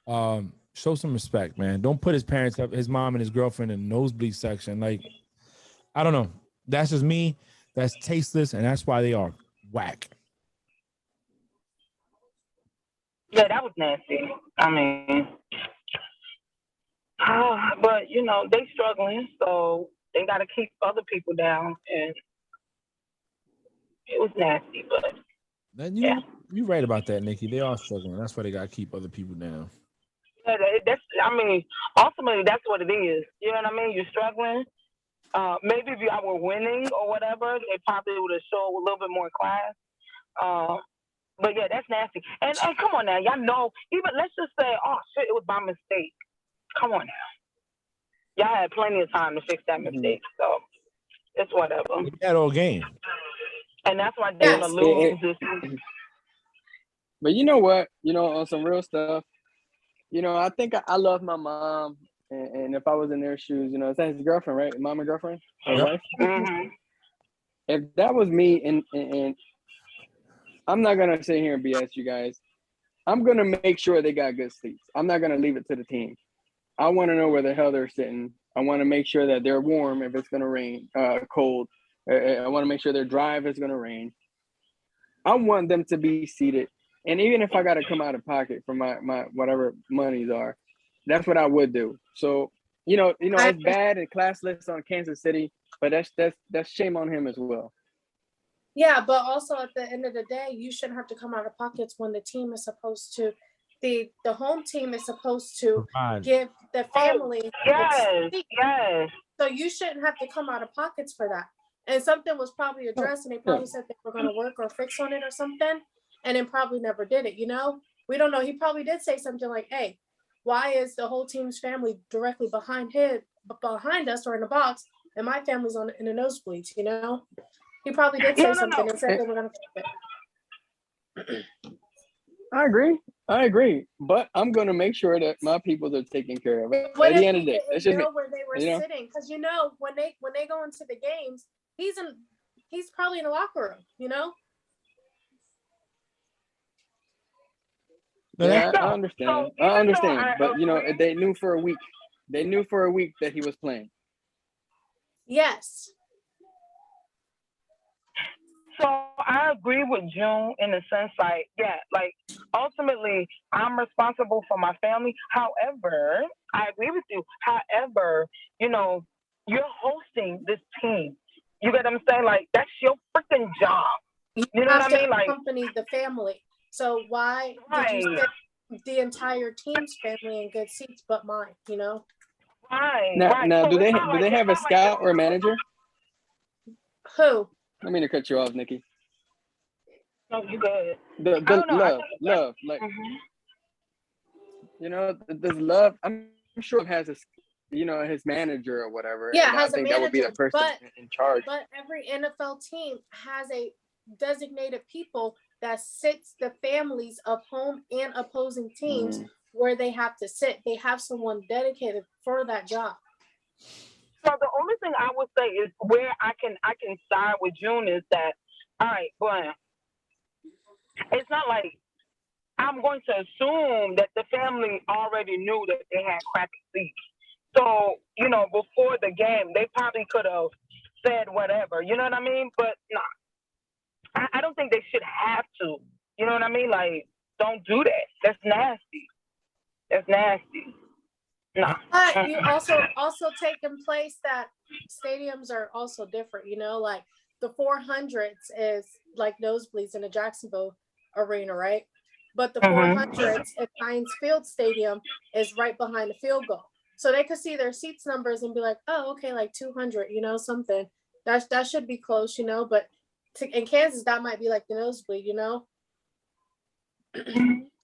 Show some respect, man. Don't put his parents up, his mom and his girlfriend in the nosebleed section. Like, I don't know. That's just me. That's tasteless, and that's why they are whack. Yeah, that was nasty. I mean, but you know, they struggling, so they got to keep other people down, and it was nasty. But Then you're right about that, Nikki. They are struggling. That's why they gotta keep other people down. yeah, that's. I mean, ultimately, that's what it is. You know what I mean? You're struggling. Maybe if y'all were winning or whatever, they probably would have showed a little bit more class. But yeah, that's nasty. And come on now, y'all know. Even let's just say, oh shit, it was by mistake. Come on now, y'all had plenty of time to fix that mistake. So it's whatever. They had all game. And that's why they're gonna lose this. But you know what? You know, on some real stuff, you know, I think I love my mom. And if I was in their shoes, you know, is that his girlfriend, right? Mom and girlfriend? Or wife? Mm-hmm. If that was me, and I'm not going to sit here and BS you guys. I'm going to make sure they got good seats. I'm not going to leave it to the team. I want to know where the hell they're sitting. I want to make sure that they're warm if it's going to rain, cold. I want to make sure their drive is going to rain. I want them to be seated. And even if I got to come out of pocket for my whatever monies are, that's what I would do. So, you know, it's bad and classless on Kansas City, but that's shame on him as well. Yeah, but also at the end of the day, you shouldn't have to come out of pockets when the team is supposed to. The home team is supposed to give the family. Yes. So you shouldn't have to come out of pockets for that. And something was probably addressed, and they probably said they were going to work or fix on it or something, and then probably never did it. You know, we don't know. He probably did say something like, "Hey, why is the whole team's family directly behind us or in the box, and my family's in the nosebleeds?" You know, he probably did say something and said they were going to fix it. I agree, but I'm going to make sure that my people are taken care of. At What the end of the day, that's just where they were sitting, because you know when they go into the games, he's probably in the locker room. You know. Yeah, I understand. But you know, they knew for a week. They knew for a week that he was playing. Yes. So I agree with June in the sense, like, yeah, like ultimately I'm responsible for my family. However, I agree with you. However, you know, you're hosting this team. You get what I'm saying? Like, that's your freaking job. You know what I mean? Like, accompany the family. So why did you set the entire team's family in good seats but mine? You know. Now, so do they have a scout or a manager? Who? I mean to cut you off, Nikki. No, you good. The love, like you know, does Love? I'm sure has his manager or whatever. Yeah, has I think that would be the person in charge. But every NFL team has a designated people that sits the families of home and opposing teams where they have to sit. They have someone dedicated for that job. So the only thing I would say is where I can side with June is that, all right, Brian, it's not like I'm going to assume that the family already knew that they had crappy seats. So, you know, before the game, they probably could have said whatever, you know what I mean? But no, I don't think they should have to, you know what I mean? Like, don't do that. That's nasty. That's nasty. No. But you also take in place that stadiums are also different, you know, like the 400s is like nosebleeds in the Jacksonville arena, right? But the 400s at Heinz Field Stadium is right behind the field goal. So they could see their seats numbers and be like, oh, okay, like 200, you know, something. That should be close, you know, but in Kansas, that might be like the nosebleed, you know?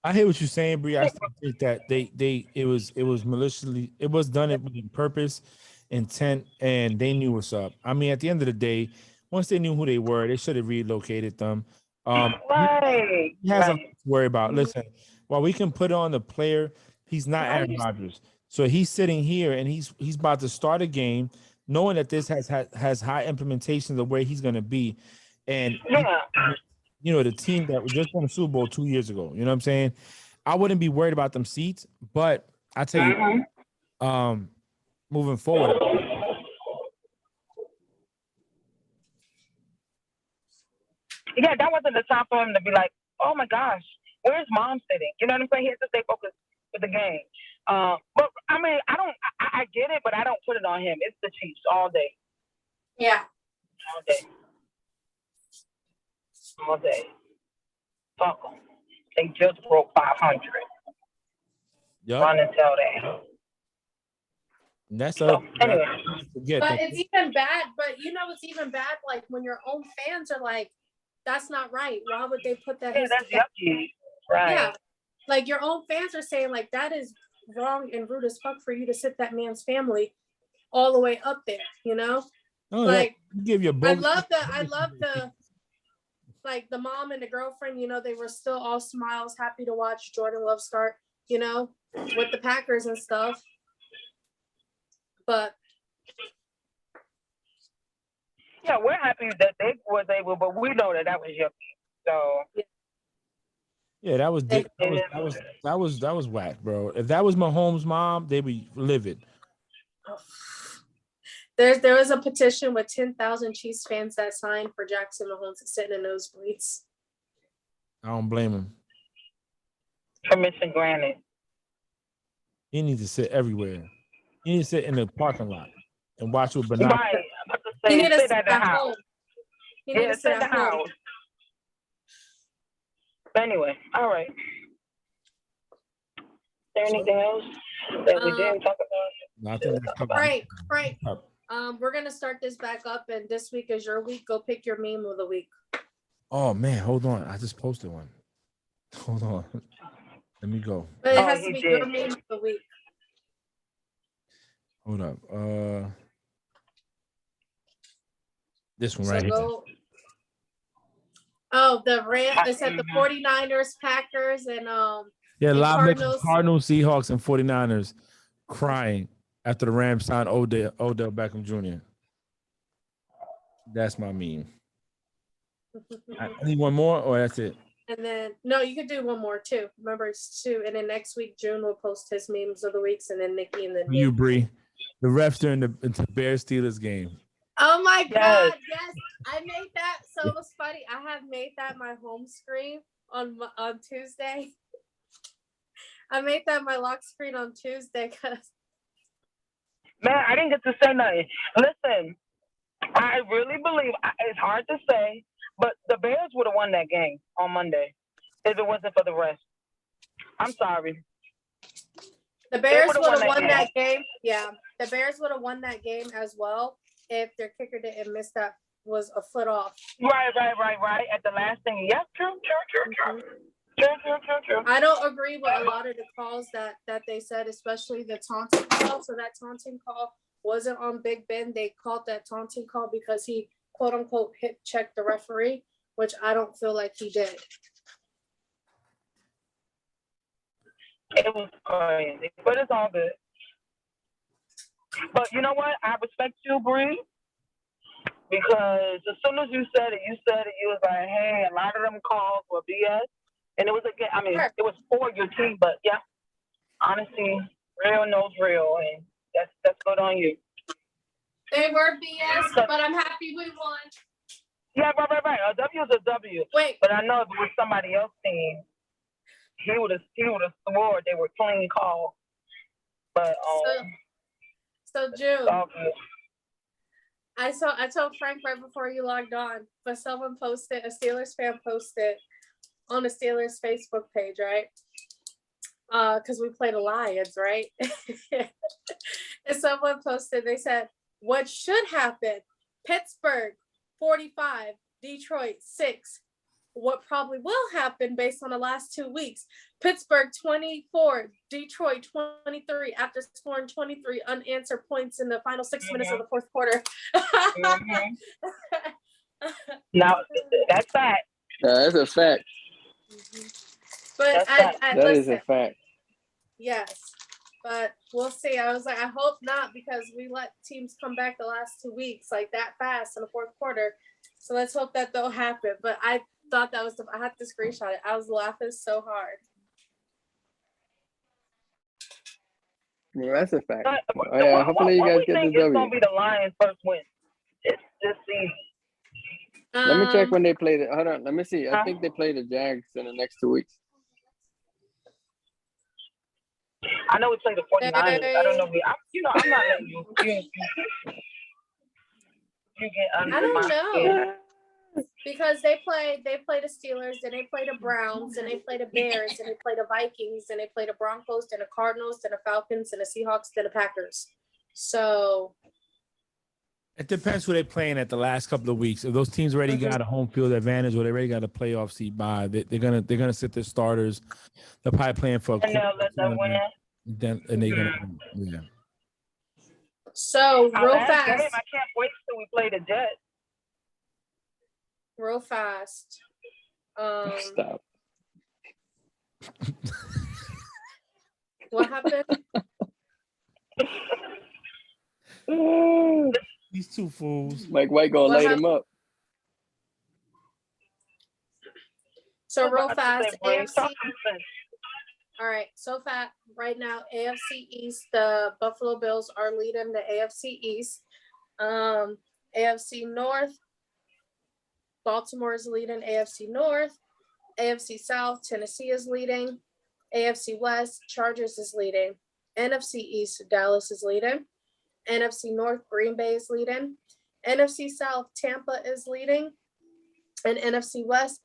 I hear what you're saying, Bree. I still think that it was maliciously, it was done with purpose, intent, and they knew what's up. I mean, at the end of the day, once they knew who they were, they should have relocated them. Right. He has nothing to worry about. Listen, while we can put on the player, he's not Aaron Rodgers. So he's sitting here and he's about to start a game. knowing that this has high implementations of where he's going to be, and the team that just won the Super Bowl 2 years ago. You know what I'm saying? I wouldn't be worried about them seats, but I tell you, moving forward. Yeah, that wasn't the time for him to be like, oh my gosh, where's mom sitting? You know what I'm saying? He has to stay focused with the game. But I mean, I get it, but I don't put it on him. It's the Chiefs all day. Yeah. All day. All day. Fuck them. They just broke 500. Yep. Run and tell that. That's so, anyway. But it's even bad. But it's even bad. Like when your own fans are like, "That's not right. Why would they put that?" Yeah, that's yucky. Right. Yeah. Like your own fans are saying, like, that is wrong and rude as fuck for you to sit that man's family all the way up there. Oh, like give you a I love the like the mom and the girlfriend. They were still all smiles, happy to watch Jordan Love start. With the Packers and stuff. But yeah, we're happy that they was able, but we know that was yucky. So yeah, that was whack, bro. If that was Mahomes' mom, they'd be livid. There was a petition with 10,000 Chiefs fans that signed for Jackson Mahomes to sit in the nosebleeds. I don't blame him. Permission granted. He needs to sit everywhere. He needs to sit in the parking lot and watch with binoculars. Right. He needs to sit at the house. He needs to sit at the house. But anyway, all right. Is there anything else that we didn't talk about? Nothing. Frank. We're gonna start this back up, and this week is your week. Go pick your meme of the week. Oh man, hold on. I just posted one. Hold on. Let me go. But it has to be your meme of the week. Hold up. This one right here. Oh, the Rams. It said the 49ers, Packers, and live Cardinals, Seahawks, and 49ers crying after the Rams signed Odell Beckham Jr. That's my meme. I need one more, or that's it? And then, no, you could do one more too. Remember, it's two. And then next week, June will post his memes of the weeks, and then Nikki and then you, Bree. The refs during the Bears Steelers game. Oh my God! Yes, I made that. So it was funny. I had made that my home screen on Tuesday. I made that my lock screen on Tuesday because. Man, I didn't get to say nothing. Listen, I really believe it's hard to say, but the Bears would have won that game on Monday if it wasn't for the refs. I'm sorry. The Bears would have won that game. Yeah, the Bears would have won that game as well if their kicker didn't miss that was a foot off. Right. At the last thing. Yep, true. True. I don't agree with a lot of the calls that they said, especially the taunting call. So that taunting call wasn't on Big Ben. They called that taunting call because he, quote unquote, hit checked the referee, which I don't feel like he did. It was crazy, but it's all good. But you know what? I respect you, Bree, because as soon as you said it, you was like, hey, a lot of them calls were BS. And it was, again, I mean, it was for your team, but yeah, honestly, real knows real, and that's good on you. They were BS, but I'm happy we won. Yeah, right. A W is a W. Wait. But I know if it was somebody else's team, he would have swore they were clean calls. But so June, I told Frank right before you logged on, but someone posted, a Steelers fan posted on the Steelers Facebook page, right? Because we played the Lions, right? And someone posted, they said, what should happen? Pittsburgh 45, Detroit 6. What probably will happen based on the last 2 weeks? Pittsburgh 24, Detroit 23, after scoring 23 unanswered points in the final 6 minutes of the fourth quarter. Now, that's fact. That's a fact. But that is a fact. Yes. but we'll see. I was like, I hope not, because we let teams come back the last 2 weeks like that fast in the fourth quarter. So let's hope that don't happen. But I thought that was I had to screenshot it. I was laughing so hard. Yeah, that's a fact. What Hopefully you guys we get think this is W. gonna be the Lions' first win this season? Let me check when they play the. Hold on, let me see. I think they play the Jags in the next 2 weeks. I know we play the 49ers. I don't know. I'm not letting you. You get under I don't my know. Because they play the Steelers, then they play the Browns, then they play the Bears, then they play the Vikings, then they play the Broncos, then the Cardinals, then the Falcons, then the Seahawks, then the Packers. So it depends who they're playing at the last couple of weeks. If those teams already got a home field advantage or they already got a playoff seat by, they're gonna sit their starters. They're probably playing for a and they'll let them win. And they're gonna So real fast. Game, I can't wait till we play the Jets. Real fast. Stop. What happened? These two fools. Mike White gonna light him up. So real fast, AFC. All right, so fast right now, AFC East, the Buffalo Bills are leading the AFC East. AFC North, Baltimore is leading AFC North. AFC South, Tennessee is leading. AFC West, Chargers is leading. NFC East, Dallas is leading. NFC North, Green Bay is leading. NFC South, Tampa is leading. And NFC West,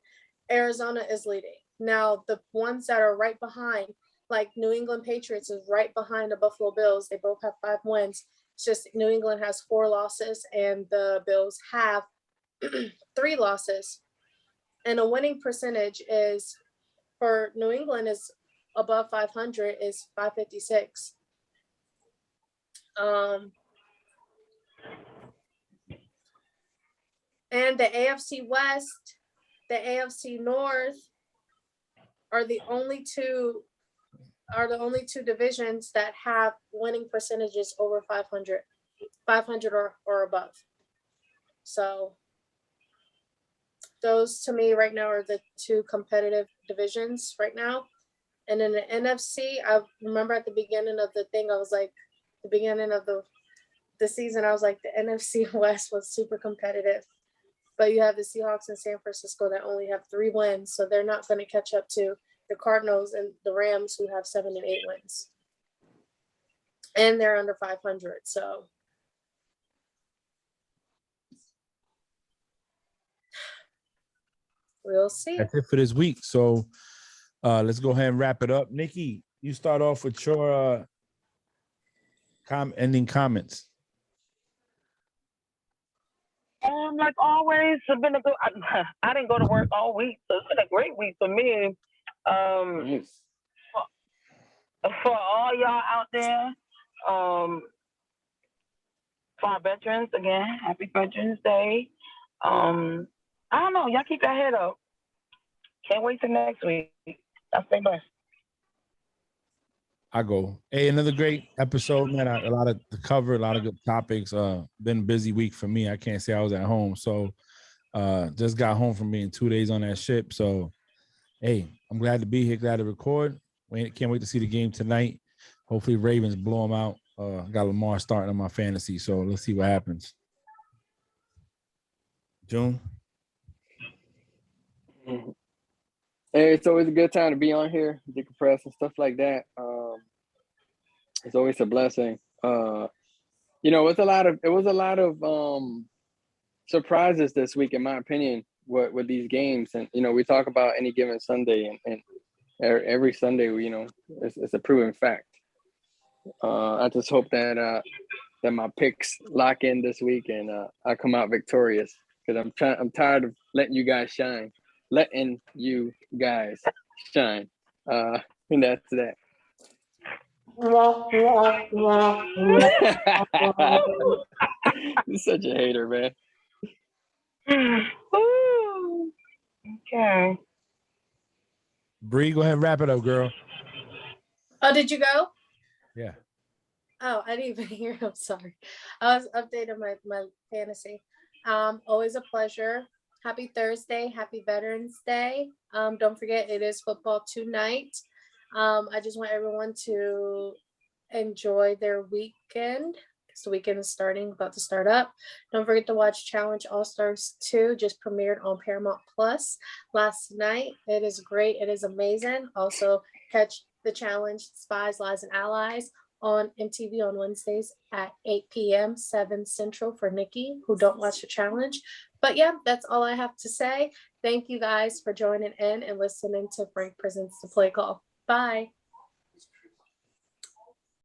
Arizona is leading. Now, the ones that are right behind, like New England Patriots is right behind the Buffalo Bills. They both have 5 wins. It's just New England has 4 losses and the Bills have 3 losses. And the winning percentage is for New England is above 500 is 556. And the AFC West, the AFC North are the only two divisions that have winning percentages over 500 or above. So those to me right now are the 2 competitive divisions right now. And in the NFC, I remember at the beginning of the thing, I was like, the beginning of the season, I was like, the NFC West was super competitive. But you have the Seahawks in San Francisco that only have 3 wins, so they're not going to catch up to the Cardinals and the Rams who have 7 and 8 wins. And they're under 500, so. We'll see. That's it for this week. So let's go ahead and wrap it up. Nikki, you start off with your ending comments. Like always, it's been a good. I didn't go to work all week, so it's been a great week for me. For all y'all out there, for our veterans again, happy Veterans Day. I don't know, y'all keep your head up. Can't wait till next week. Y'all stay blessed. I go. Hey, another great episode, man. A lot of to cover, a lot of good topics. Been a busy week for me. I can't say I was at home. So just got home from being 2 days on that ship. So hey, I'm glad to be here, glad to record. Can't wait to see the game tonight. Hopefully Ravens blow them out. Got Lamar starting on my fantasy. So let's see what happens. June. Hey, it's always a good time to be on here, decompress and stuff like that. It's always a blessing. It was a lot of surprises this week, in my opinion, with these games. And we talk about any given Sunday, and every Sunday, it's a proven fact. I just hope that my picks lock in this week and I come out victorious, because I'm tired of letting you guys shine. And that's that. You're such a hater, man. Okay. Bree, go ahead and wrap it up, girl. Oh, did you go? Yeah. Oh, I didn't even hear. I'm sorry. I was updating my fantasy. Always a pleasure. Happy Thursday. Happy Veterans Day. Don't forget it is football tonight. I just want everyone to enjoy their weekend because the weekend is about to start up. Don't forget to watch Challenge All Stars 2, just premiered on Paramount Plus last night. It is great. It is amazing. Also, catch the challenge Spies, Lies, and Allies on MTV on Wednesdays at 8 p.m., 7 Central for Nikki, who don't watch the challenge. But yeah, that's all I have to say. Thank you guys for joining in and listening to Frank Presents the Play Call. Bye.